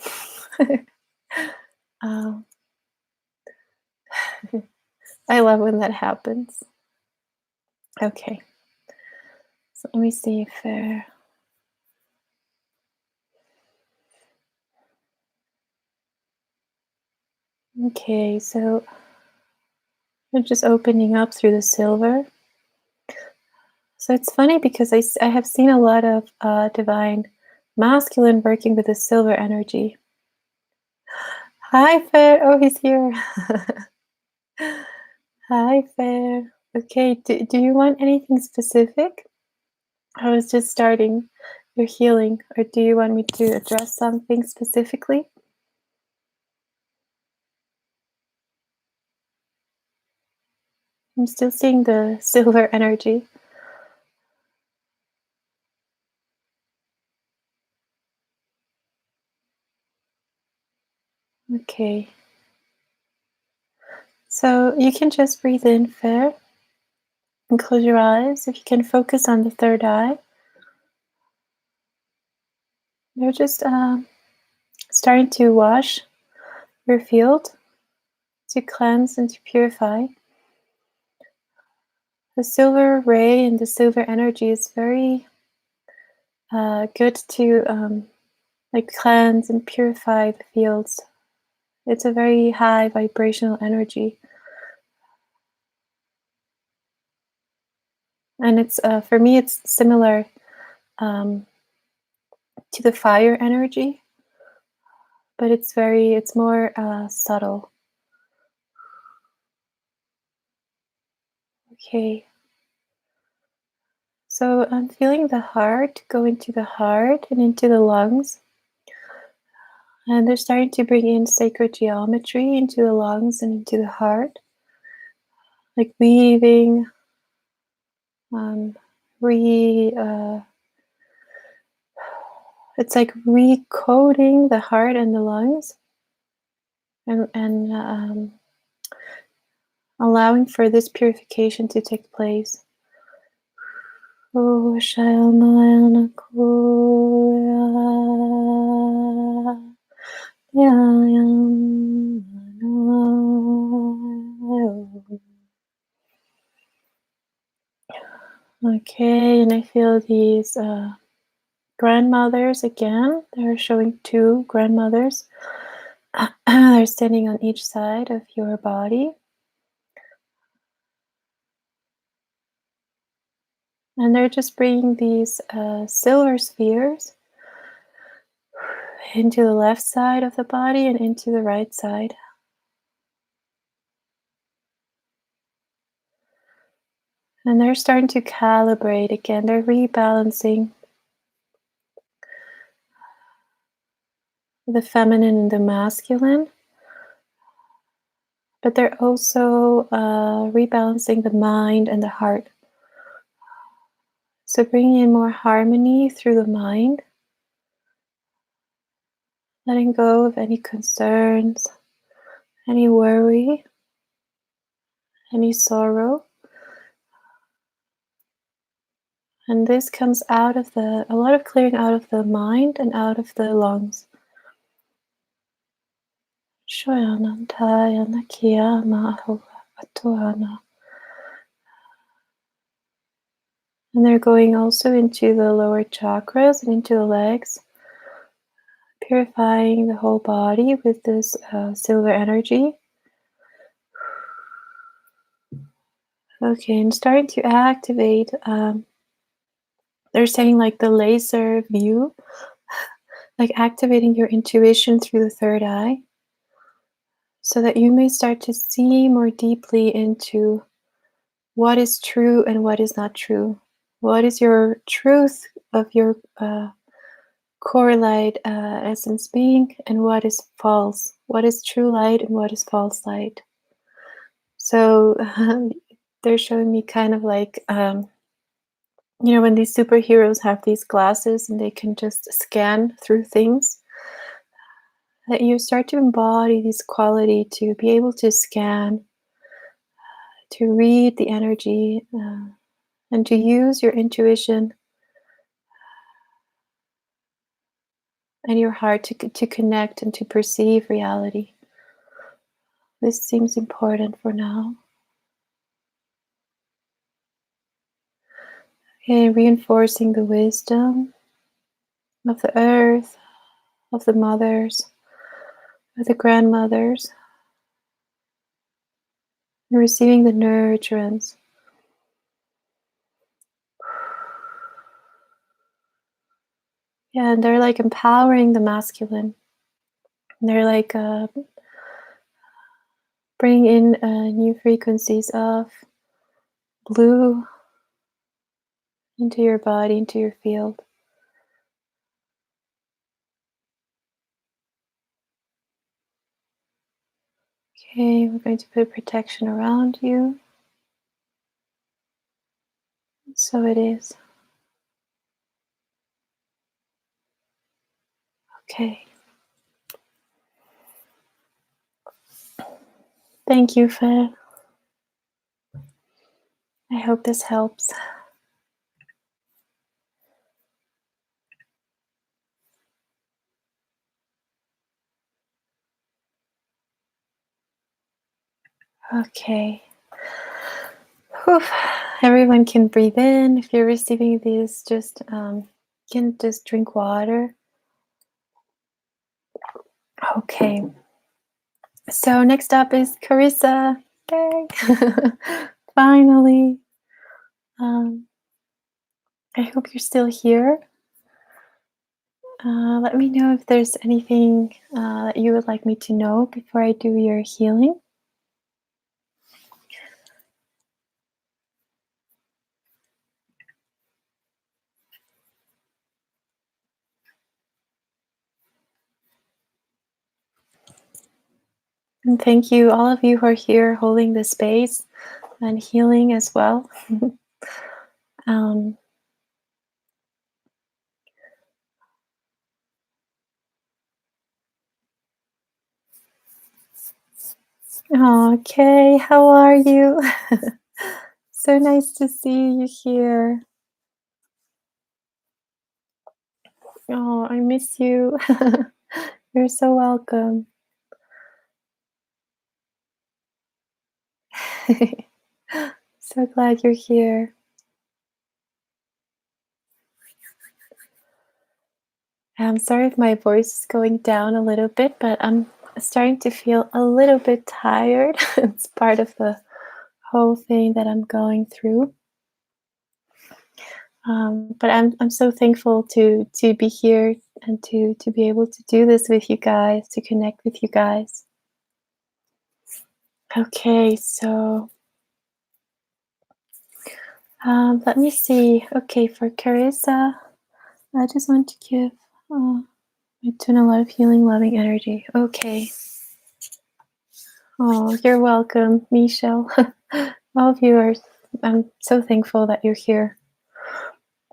I love when that happens. Okay. So let me see if there... Okay, so I'm just opening up through the silver. So it's funny because I have seen a lot of divine masculine working with the silver energy. Hi, Fair. Oh, he's here. Hi, Fair. Okay, do you want anything specific? I was just starting your healing, or do you want me to address something specifically? I'm still seeing the silver energy. Okay. So you can just breathe in, Fair, and close your eyes. If you can focus on the third eye. You're just starting to wash your field, to cleanse and to purify. The silver ray and the silver energy is very good to like cleanse and purify the fields. It's a very high vibrational energy. And it's for me, it's similar to the fire energy, but it's more subtle. Okay. So I'm feeling the heart go into the heart and into the lungs. And they're starting to bring in sacred geometry into the lungs and into the heart. Like weaving, it's like recoding the heart and the lungs, and allowing for this purification to take place. Oh, okay, and I feel these grandmothers again. They're showing two grandmothers. They're standing on each side of your body. And they're just bringing these silver spheres into the left side of the body and into the right side. And they're starting to calibrate again. They're rebalancing the feminine and the masculine. But they're also rebalancing the mind and the heart. So bringing in more harmony through the mind. Letting go of any concerns, any worry, any sorrow. And this comes out of a lot of clearing out of the mind and out of the lungs. And they're going also into the lower chakras and into the legs, purifying the whole body with this silver energy. Okay, and starting to activate, they're saying like the laser view, like activating your intuition through the third eye, so that you may start to see more deeply into what is true and what is not true. What is your truth of your core light essence being, and what is false? What is true light and what is false light? So they're showing me kind of like, when these superheroes have these glasses and they can just scan through things, that you start to embody this quality to be able to scan, to read the energy, and to use your intuition and your heart to connect and to perceive reality. This seems important for now. Okay, reinforcing the wisdom of the earth, of the mothers, of the grandmothers, and receiving the nurturance. Yeah, and they're like empowering the masculine. They're like bringing in new frequencies of blue into your body, into your field. Okay, we're going to put protection around you. So it is. Okay. Thank you, Fer. I hope this helps. Okay. Whew. Everyone can breathe in. If you're receiving these, just can just drink water. Okay. So next up is Carissa. Yay! Finally. Um, I hope you're still here. Let me know if there's anything that you would like me to know before I do your healing. And thank you, all of you who are here holding the space and healing as well. um, okay, how are you? So nice to see you here. Oh, I miss you. You're so welcome. So glad you're here. I'm sorry if my voice is going down a little bit, but I'm starting to feel a little bit tired. It's part of the whole thing that I'm going through. But I'm so thankful to be here and to be able to do this with you guys, to connect with you guys. Okay, so let me see. Okay, for Carissa, I just want to give my twin a lot of healing, loving energy. Okay. Oh, you're welcome, Michelle. All of you are. I'm so thankful that you're here.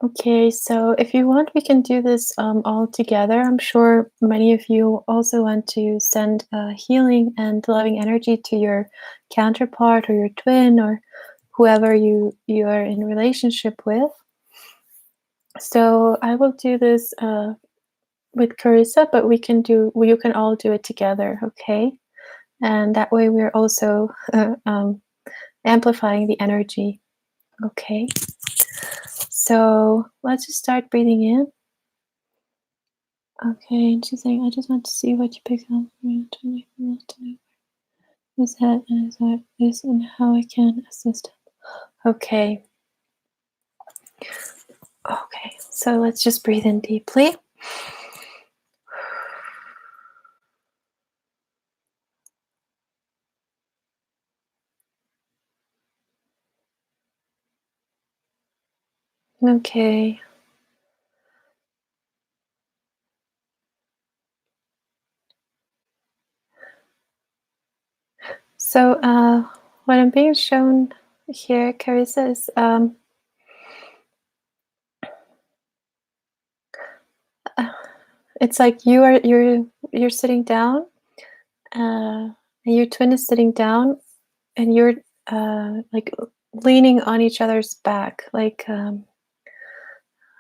Okay, so if you want, we can do this all together. I'm sure many of you also want to send healing and loving energy to your counterpart or your twin or whoever you are in relationship with. So I will do this with Carissa, but you can all do it together, okay? And that way we're also amplifying the energy, okay? So let's just start breathing in. Okay, and she's saying, I just want to see what you pick up his head and his heart is and how I can assist him. Okay. Okay, so let's just breathe in deeply. Okay. So what I'm being shown here, Carissa, is it's like you're sitting down, and your twin is sitting down, and you're like leaning on each other's back. Like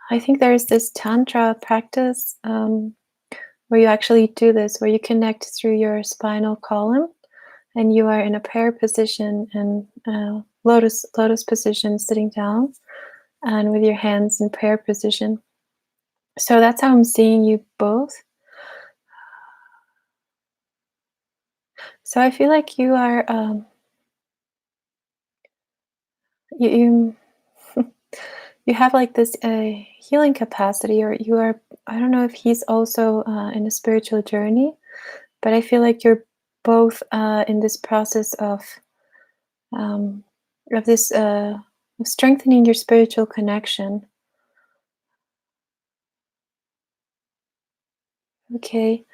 I think there's this tantra practice where you actually do this, where you connect through your spinal column, and you are in a prayer position and lotus position, sitting down, and with your hands in prayer position. So that's how I'm seeing you both. So I feel like you are you you have like this healing capacity, or you are, I don't know if he's also in a spiritual journey, but I feel like you're both in this process um, of this strengthening your spiritual connection. Okay.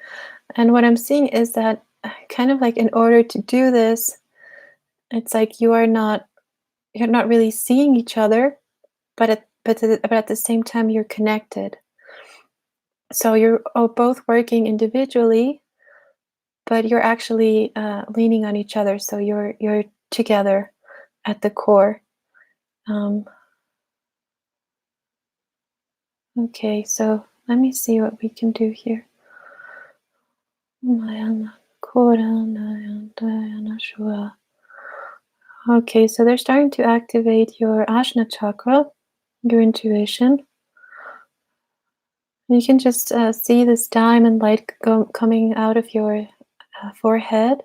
And what I'm seeing is that kind of like in order to do this, it's like you're not really seeing each other, but at the same time you're connected. So you're both working individually, but you're actually leaning on each other. So you're together at the core. Um, okay, so let me see what we can do here. Okay, so they're starting to activate your Ajna chakra, your intuition. You can just see this diamond light coming out of your forehead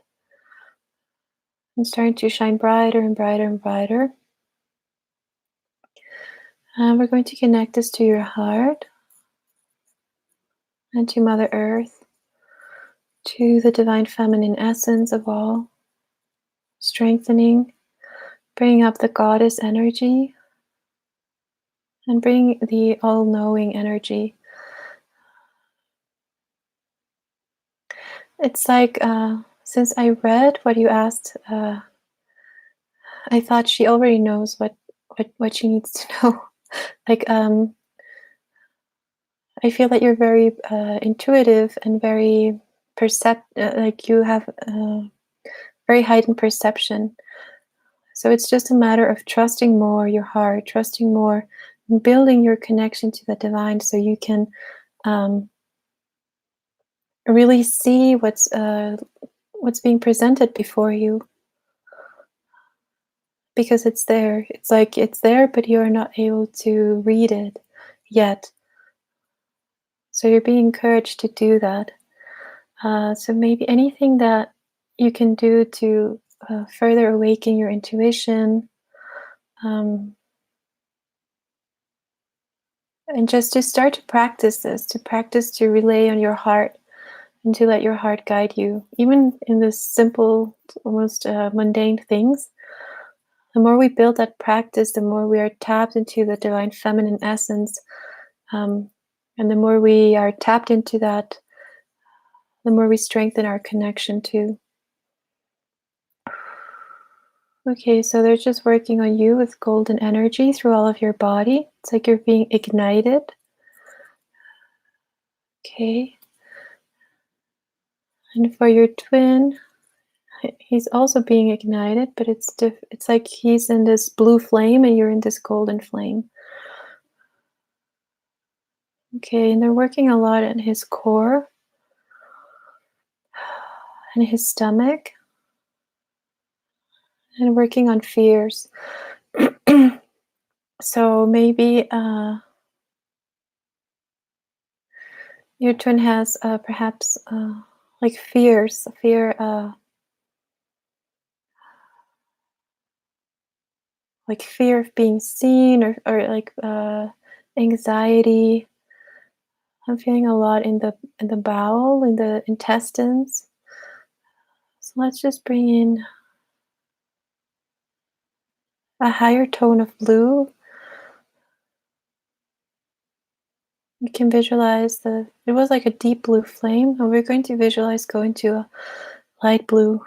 and starting to shine brighter and brighter and brighter. And we're going to connect this to your heart and to Mother Earth, to the divine feminine essence of all, strengthening, bringing up the goddess energy, and bring the all-knowing energy. It's like, since I read what you asked, I thought she already knows what she needs to know. Like, I feel that you're very intuitive and very like you have very heightened perception. So it's just a matter of trusting more your heart, trusting more, and building your connection to the divine, so you can um, really see what's being presented before you, because it's there. It's like it's there, but you're not able to read it yet. So you're being encouraged to do that. So maybe anything that you can do to further awaken your intuition, um, and just to start to practice this, to practice to rely on your heart and to let your heart guide you, even in the simple, almost mundane things. The more we build that practice, the more we are tapped into the divine feminine essence. Um, and the more we are tapped into that, the more we strengthen our connection too. Okay, so they're just working on you with golden energy through all of your body. It's like you're being ignited. Okay. And for your twin, he's also being ignited, but it's like he's in this blue flame and you're in this golden flame. Okay, and they're working a lot in his core and his stomach and working on fears. So maybe your twin has perhaps like fear, like fear of being seen, or like anxiety. I'm feeling a lot in the bowel, in the intestines. So let's just bring in a higher tone of blue. You can visualize it was like a deep blue flame, and we're going to visualize going to a light blue,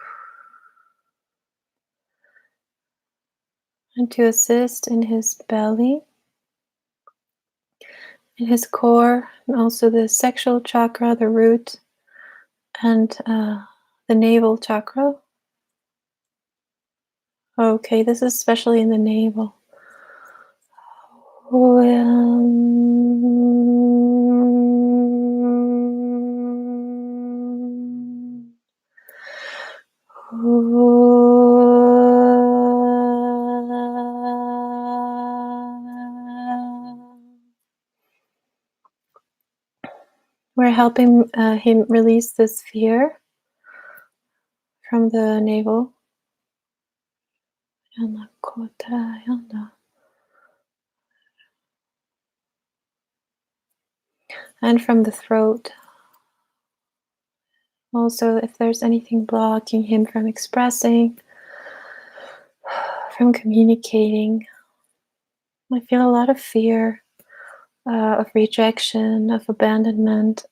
and to assist in his belly, in his core, and also the sexual chakra, the root, and the navel chakra. Okay, this is especially in the navel. We're helping him release this fear from the navel. and from the throat. Also, if there's anything blocking him from expressing, from communicating. I feel a lot of fear, of rejection, of abandonment.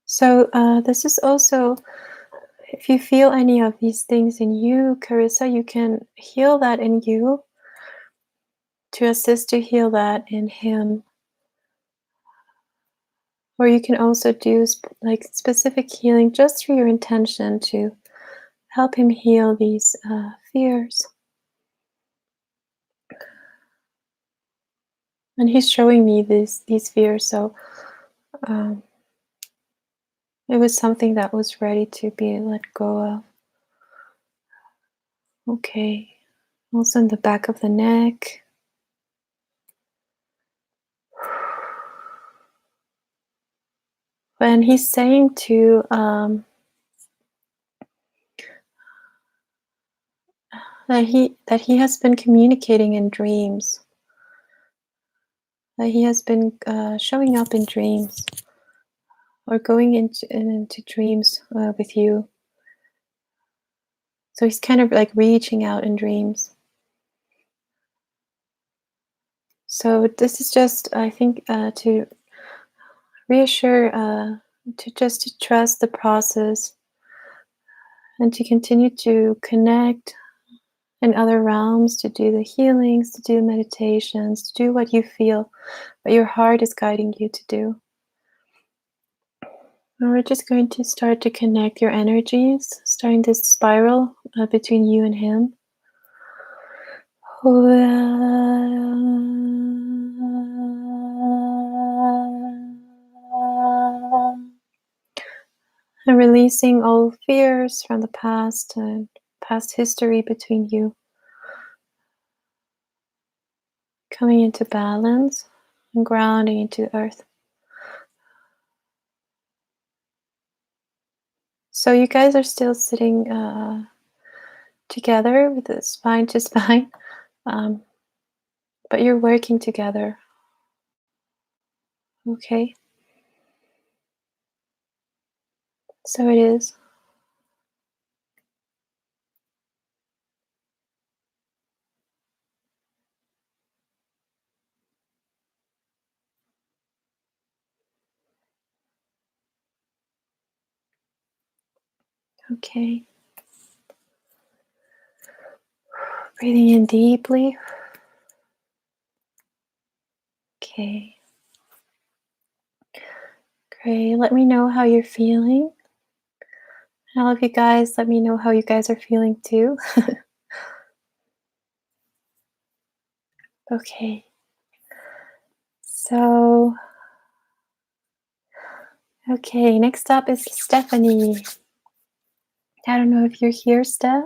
So this is also, if you feel any of these things in you, Carissa, you can heal that in you to assist to heal that in him. Or you can also do like specific healing just through your intention to help him heal these fears. And he's showing me these fears, so it was something that was ready to be let go of. Okay. Also in the back of the neck. And he's saying to that he has been communicating in dreams. That he has been showing up in dreams, or going into dreams with you. So he's kind of like reaching out in dreams. So this is just, I think, to reassure, to trust the process, and to continue to connect in other realms, to do the healings, to do meditations, to do what you feel, what your heart is guiding you to do. And we're just going to start to connect your energies, starting this spiral between you and him. And releasing all fears from the past and past history between you. Coming into balance and grounding into the earth. So you guys are still sitting together with the spine to spine, but you're working together. Okay? So it is. Okay. Breathing in deeply. Okay. Great. Let me know how you're feeling. All of you guys, let me know how you guys are feeling too. Okay. So, okay, next up is Stephanie. I don't know if you're here, Steph.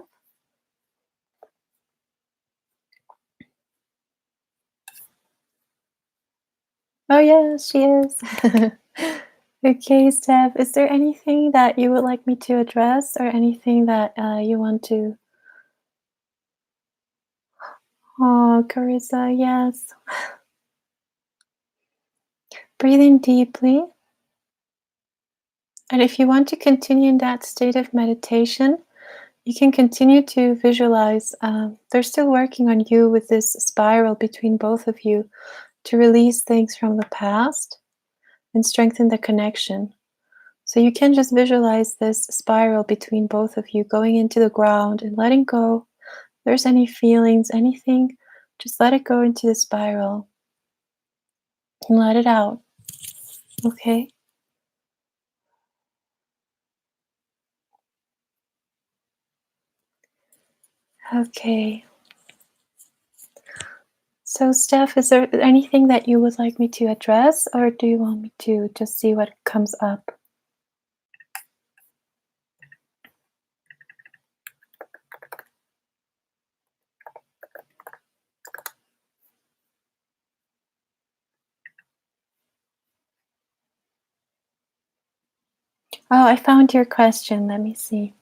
Oh, yeah, she is. Okay, Steph, is there anything that you would like me to address, or anything that you want to? Oh, Carissa, yes. Breathe in deeply. And if you want to continue in that state of meditation, you can continue to visualize. They're still working on you with this spiral between both of you to release things from the past and strengthen the connection. So you can just visualize this spiral between both of you going into the ground and letting go. If there's any feelings, anything, just let it go into the spiral and let it out. Okay? Okay. So, Steph, is there anything that you would like me to address, or do you want me to just see what comes up? Oh, I found your question. Let me see.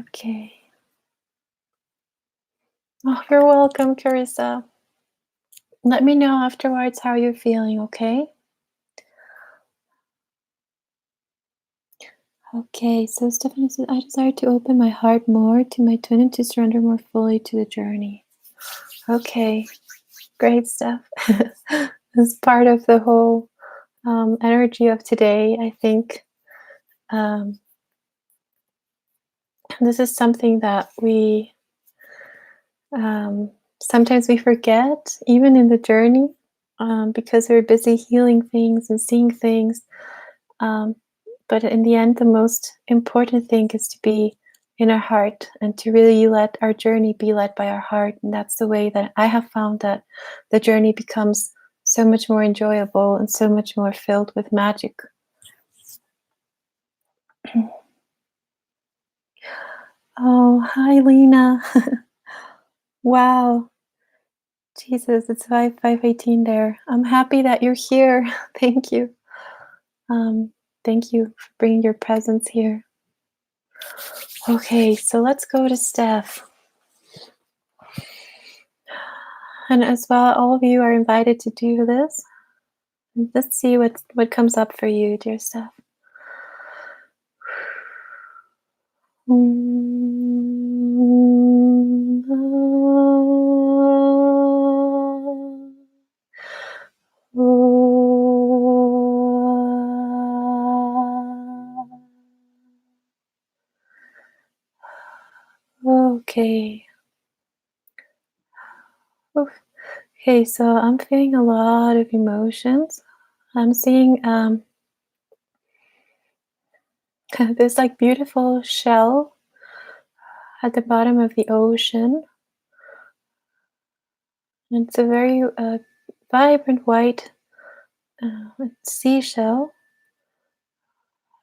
Okay. Oh, you're welcome, Carissa. Let me know afterwards how you're feeling, okay? Okay, so Stephanie says, I desire to open my heart more to my twin and to surrender more fully to the journey. Okay, great stuff. As part of the whole energy of today, I think this is something that we sometimes we forget, even in the journey, because we're busy healing things and seeing things. But in the end, the most important thing is to be in our heart and to really let our journey be led by our heart. And that's the way that I have found that the journey becomes so much more enjoyable and so much more filled with magic. Oh, hi, Lena. Wow. Jesus, it's 5:18 there. I'm happy that you're here. Thank you. Thank you for bringing your presence here. Okay, so let's go to Steph. And as well, all of you are invited to do this. And let's see what comes up for you, dear Steph. Okay. Oof. Okay, so I'm feeling a lot of emotions. I'm seeing this like beautiful shell at the bottom of the ocean. And it's a very vibrant white seashell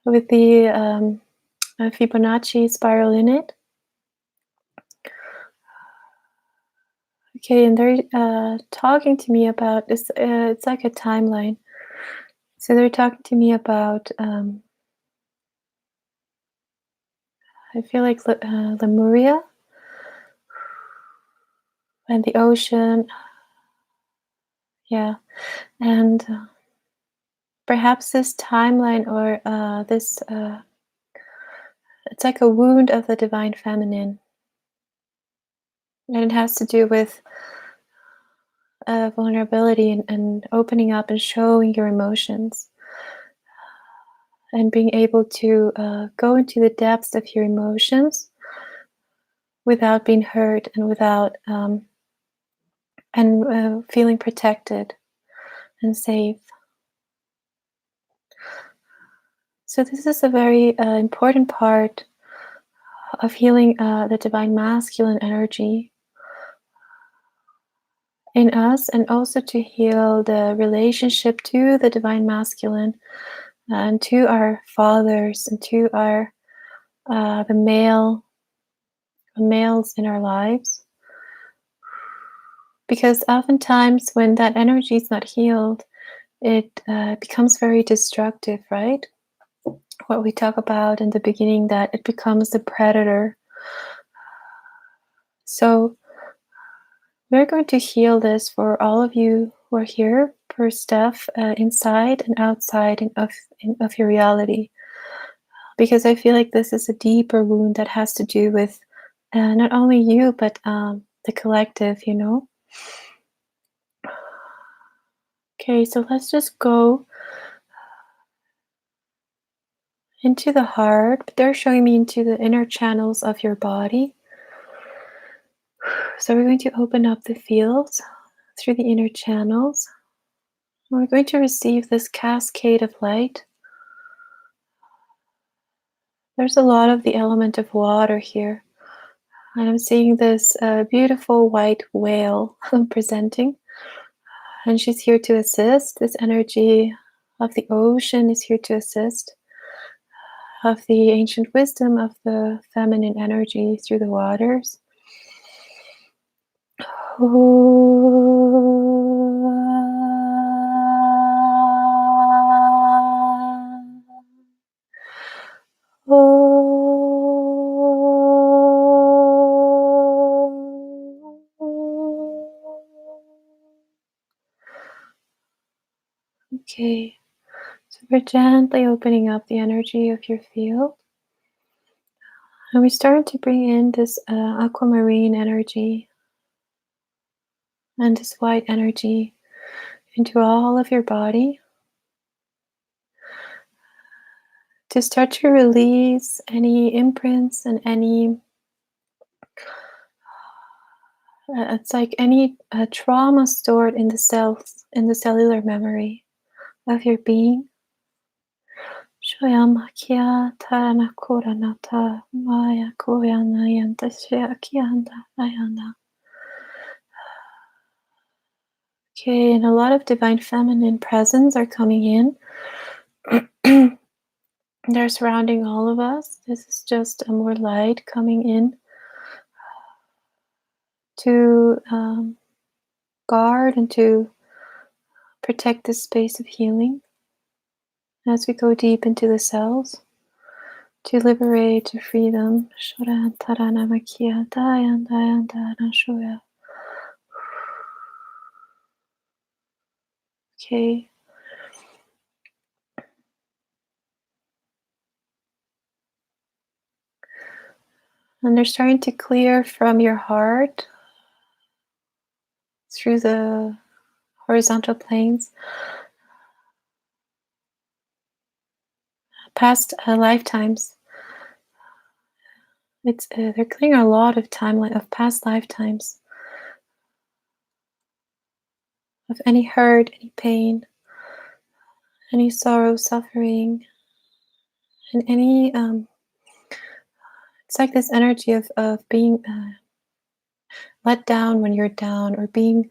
with the Fibonacci spiral in it. Okay, and they're talking to me about this. It's like a timeline. So they're talking to me about, I feel like Lemuria and the ocean. Yeah, and perhaps this timeline or this, it's like a wound of the divine feminine. And it has to do with vulnerability and opening up and showing your emotions and being able to go into the depths of your emotions without being hurt and without feeling protected and safe. So this is a very important part of healing the divine masculine energy in us, and also to heal the relationship to the divine masculine and to our fathers and to our the males in our lives. Because oftentimes when that energy is not healed, it becomes very destructive, right? What we talk about in the beginning, that it becomes the predator. So we're going to heal this for all of you who are here, for Steph, inside and outside of your reality. Because I feel like this is a deeper wound that has to do with not only you, but the collective, you know? Okay, so let's just go into the heart. But they're showing me into the inner channels of your body. So we're going to open up the fields through the inner channels. We're going to receive this cascade of light. There's a lot of the element of water here. And I'm seeing this beautiful white whale presenting. And she's here to assist. This energy of the ocean is here to assist. Of the ancient wisdom of the feminine energy through the waters. Okay, so we're gently opening up the energy of your field. And we start to bring in this aquamarine energy and this white energy into all of your body to start to release any imprints and any, it's like any trauma stored in the cells, in the cellular memory of your being. Shoyamakia Taranakuranata Maya Koyanayanta Shiakianda Ayana. Okay, and a lot of divine feminine presence are coming in. They're surrounding all of us. This is just a more light coming in to guard and to protect this space of healing as we go deep into the cells to liberate, to free them. Okay. And they're starting to clear from your heart through the horizontal planes, past lifetimes. It's they're clearing a lot of timeline of past lifetimes, of any hurt, any pain, any sorrow, suffering, and any. It's like this energy of being let down when you're down, or being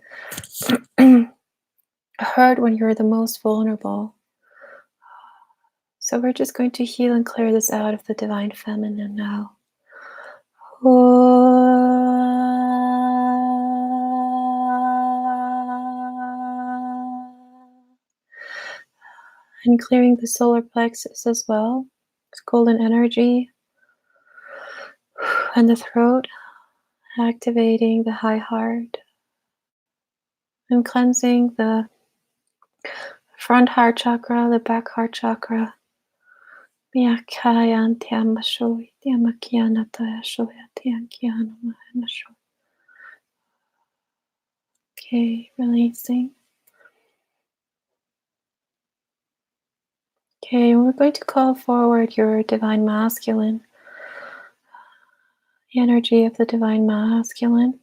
hurt when you're the most vulnerable. So we're just going to heal and clear this out of the divine feminine now. And clearing the solar plexus as well. It's golden energy. And the throat, activating the high heart. And cleansing the front heart chakra, the back heart chakra. Okay, releasing. Okay, we're going to call forward your divine masculine, the energy of the divine masculine.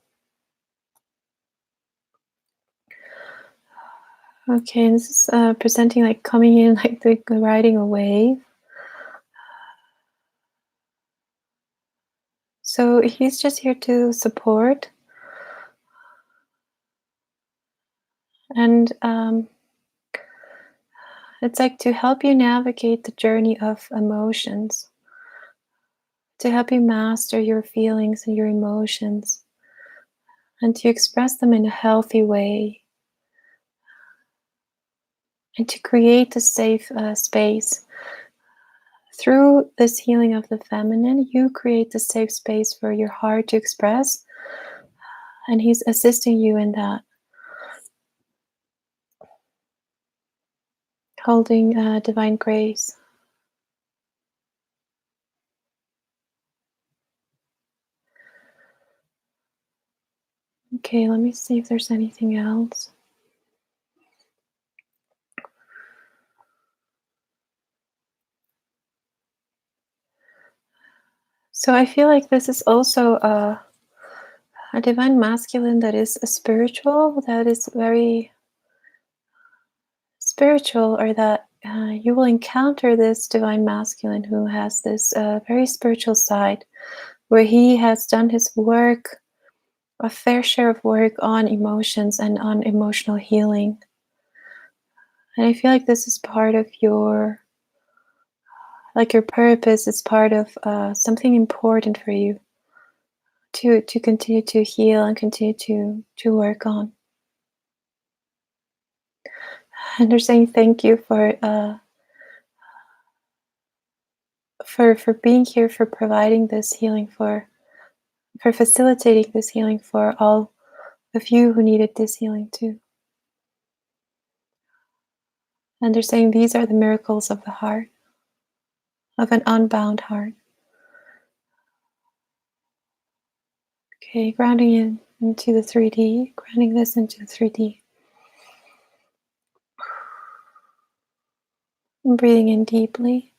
Okay, this is presenting like coming in like the riding a wave. So he's just here to support and it's like to help you navigate the journey of emotions, to help you master your feelings and your emotions, and to express them in a healthy way, and to create a safe space. Through this healing of the feminine, you create the safe space for your heart to express, and he's assisting you in that. Holding divine grace. Okay, let me see if there's anything else. So I feel like this is also a divine masculine that is a spiritual, that is very spiritual, or that you will encounter this divine masculine who has this very spiritual side, where he has done his work, a fair share of work on emotions and on emotional healing. And I feel like this is part of your, like your purpose is part of something important for you to continue to heal and continue to work on. And they're saying thank you for being here, for providing this healing, for facilitating this healing for all of you who needed this healing too. And they're saying these are the miracles of the heart, of an unbound heart. Okay, grounding in into the 3D, grounding this into the 3D. And breathing in deeply.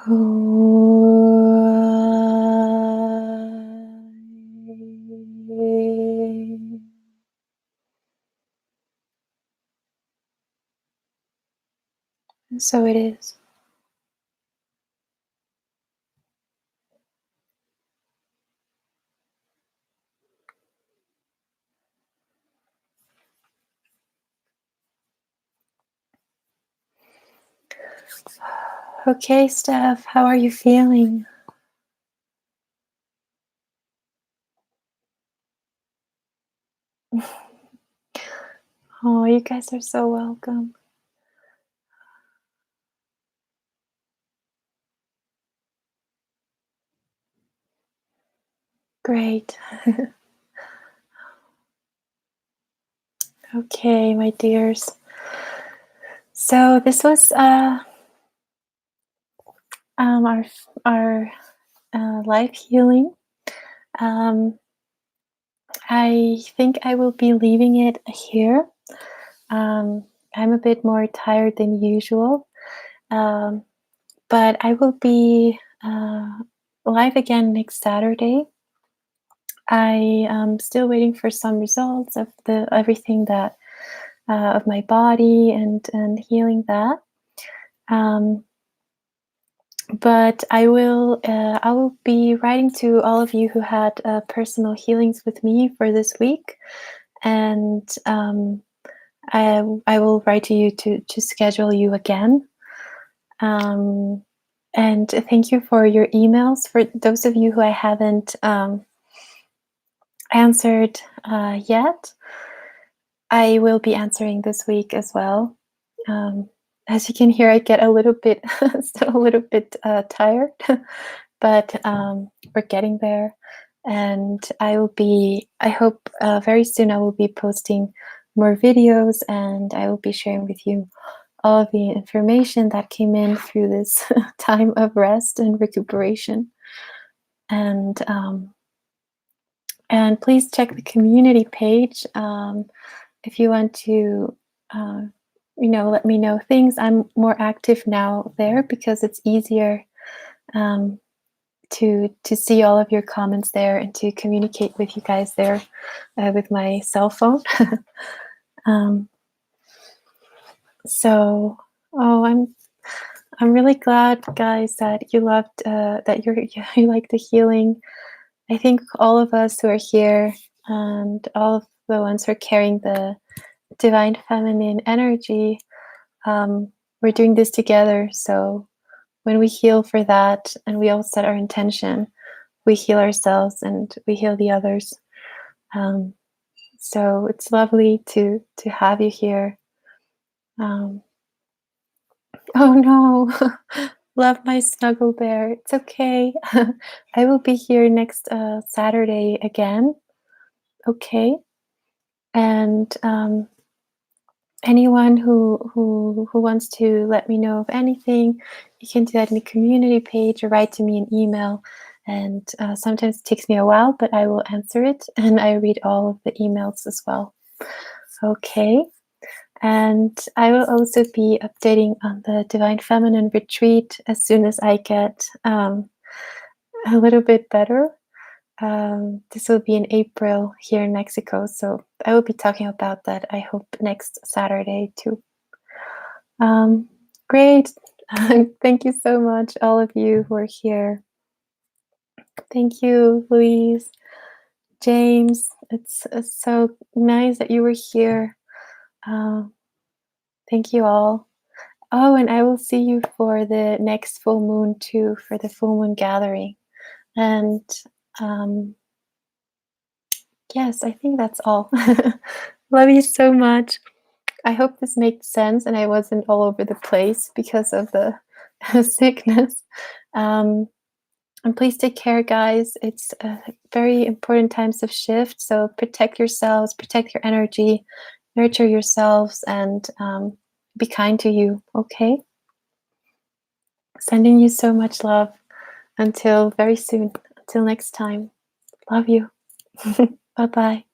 And so it is. Okay, Steph, how are you feeling? Oh, you guys are so welcome. Great. Okay, my dears. So this was our life healing. I think I will be leaving it here. I'm a bit more tired than usual, but I will be live again next Saturday. I am still waiting for some results of everything that of my body and healing that. But I will be writing to all of you who had personal healings with me for this week, and I will write to you to schedule you again. And thank you for your emails. For those of you who I haven't answered yet, I will be answering this week as well. As you can hear, I get a little bit still a little bit tired, but we're getting there. And I hope very soon I will be posting more videos, and I will be sharing with you all of the information that came in through this time of rest and recuperation. And please check the community page if you want to let me know things. I'm more active now there because it's easier to see all of your comments there and to communicate with you guys there with my cell phone. So I'm really glad, guys, that you loved that you like the healing. I think all of us who are here and all of the ones who are carrying the divine feminine energy, we're doing this together. So when we heal for that and we all set our intention, we heal ourselves and we heal the others. So it's lovely to have you here. Oh no, love my snuggle bear. It's okay. I will be here next Saturday again. Okay. And anyone who wants to let me know of anything, you can do that in the community page or write to me an email. And sometimes it takes me a while, but I will answer it, and I read all of the emails as well. Okay. And I will also be updating on the Divine Feminine retreat as soon as I get a little bit better. This will be in April here in Mexico, so I will be talking about that, I hope, next Saturday too. Great. Thank you so much, all of you who are here. Thank you, Louise, James. It's so nice that you were here. Thank you all. Oh, and I will see you for the next full moon too, for the full moon gathering. And yes, I think that's all. Love you so much. I hope this makes sense and I wasn't all over the place because of the sickness. And please take care, guys. It's very important times of shift. So protect yourselves, protect your energy, nurture yourselves and be kind to you, okay? Sending you so much love. Until very soon. Until next time. Love you. Bye bye.